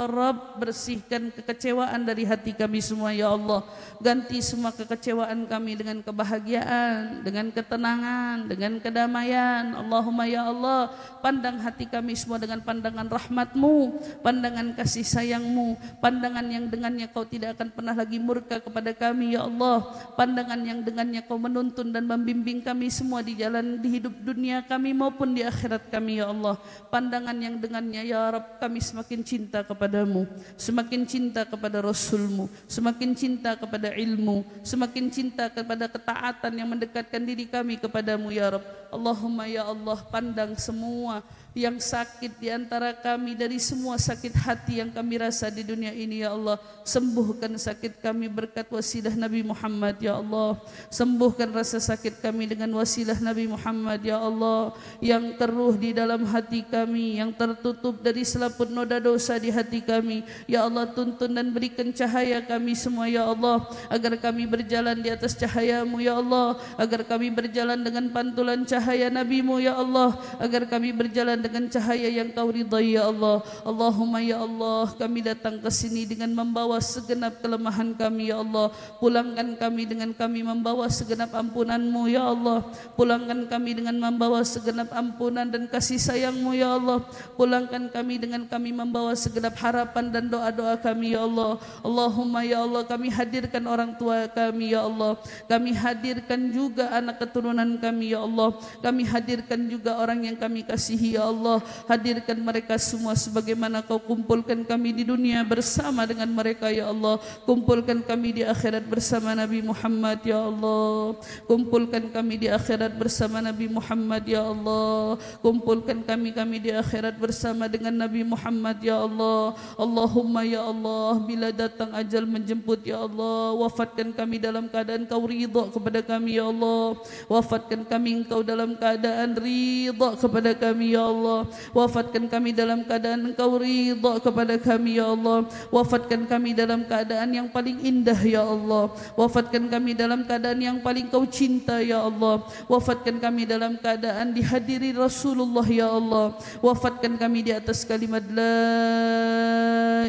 Rabb, bersihkan kekecewaan dari hati kami semua, ya Allah. Ganti semua kekecewaan kami dengan kebahagiaan, dengan ketenangan, dengan kedamaian. Allahumma ya Allah, pandang hati kami semua dengan pandangan rahmat-Mu, pandangan kasih sayang-Mu, pandangan yang dengannya Kau tidak akan pernah lagi murka kepada kami, ya Allah. Pandangan yang dengannya Kau menuntun dan membimbing kami semua di jalan di hidup dunia kami maupun di akhirat kami, ya Allah. Pandangan yang dengannya, ya Rabb, kami semakin cinta kepadamu, semakin cinta kepada Rasul-Mu, semakin cinta kepada ilmu, semakin cinta kepada ketaatan yang mendekatkan diri kami kepadamu, ya Rabb. Allahumma ya Allah, pandang semua yang sakit di antara kami dari semua sakit hati yang kami rasa di dunia ini, ya Allah. Sembuhkan sakit kami berkat wasilah Nabi Muhammad, ya Allah. Sembuhkan rasa sakit sakit kami dengan wasilah Nabi Muhammad ya Allah, yang keruh di dalam hati kami, yang tertutup dari selaput noda dosa di hati kami ya Allah, tuntun dan berikan cahaya kami semua ya Allah, agar kami berjalan di atas cahaya-Mu ya Allah, agar kami berjalan dengan pantulan cahaya Nabi-Mu ya Allah, agar kami berjalan dengan cahaya yang Kau ridai ya Allah. Allahumma ya Allah, kami datang ke sini dengan membawa segenap kelemahan kami ya Allah. Pulangkan kami dengan kami membawa segenap ampunan-Mu ya Allah. Pulangkan kami dengan membawa segenap ampunan dan kasih sayang-Mu ya Allah. Pulangkan kami dengan kami membawa segenap harapan dan doa-doa kami ya Allah. Allahumma ya Allah, kami hadirkan orang tua kami ya Allah. Kami hadirkan juga anak keturunan kami ya Allah. Kami hadirkan juga orang yang kami kasihi ya Allah. Hadirkan mereka semua sebagaimana Kau kumpulkan kami di dunia bersama dengan mereka ya Allah. Kumpulkan kami di akhirat bersama Nabi Muhammad ya Allah. Kumpulkan kami di akhirat bersama Nabi Muhammad ya Allah. Kumpulkan kami di akhirat bersama dengan Nabi Muhammad ya Allah. Allahumma ya Allah, bila datang ajal menjemput ya Allah, wafatkan kami dalam keadaan Kau ridha kepada kami ya Allah. Wafatkan kami Engkau dalam keadaan ridha kepada kami ya Allah. Wafatkan kami dalam keadaan Engkau ridha kepada kami ya Allah. Wafatkan kami dalam keadaan yang paling indah ya Allah. Wafatkan kami dalam keadaan yang paling Kau cinta ya Allah. Wafatkan kami dalam keadaan dihadiri Rasulullah ya Allah. Wafatkan kami di atas kalimat la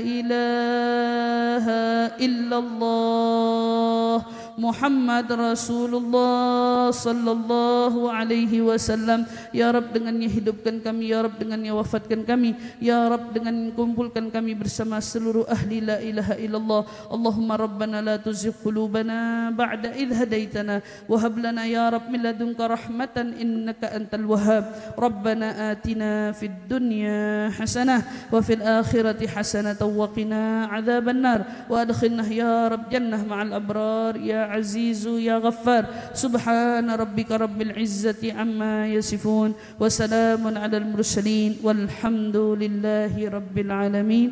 ilaha illallah Muhammad Rasulullah sallallahu alaihi wasallam. Ya Rabb, dengannya hidupkan kami, ya Rabb dengannya wafatkan kami, ya Rabb dengan kumpulkan kami bersama seluruh ahli la ilaha illallah. Allahumma rabbana la tuzigh qulubana ba'da idh hadaitana wa hab lana ya Rabb min ladunka rahmatan innaka antal wahhab. Rabbana atina fid dunya hasanah wa fil akhirati hasanah wa qina adzaban nar wa adkhilna ya Rabb jannah ma'al abrar ya عزيز يا غفار. سبحان ربك رب العزة عما يصفون وسلام على المرسلين والحمد لله رب العالمين.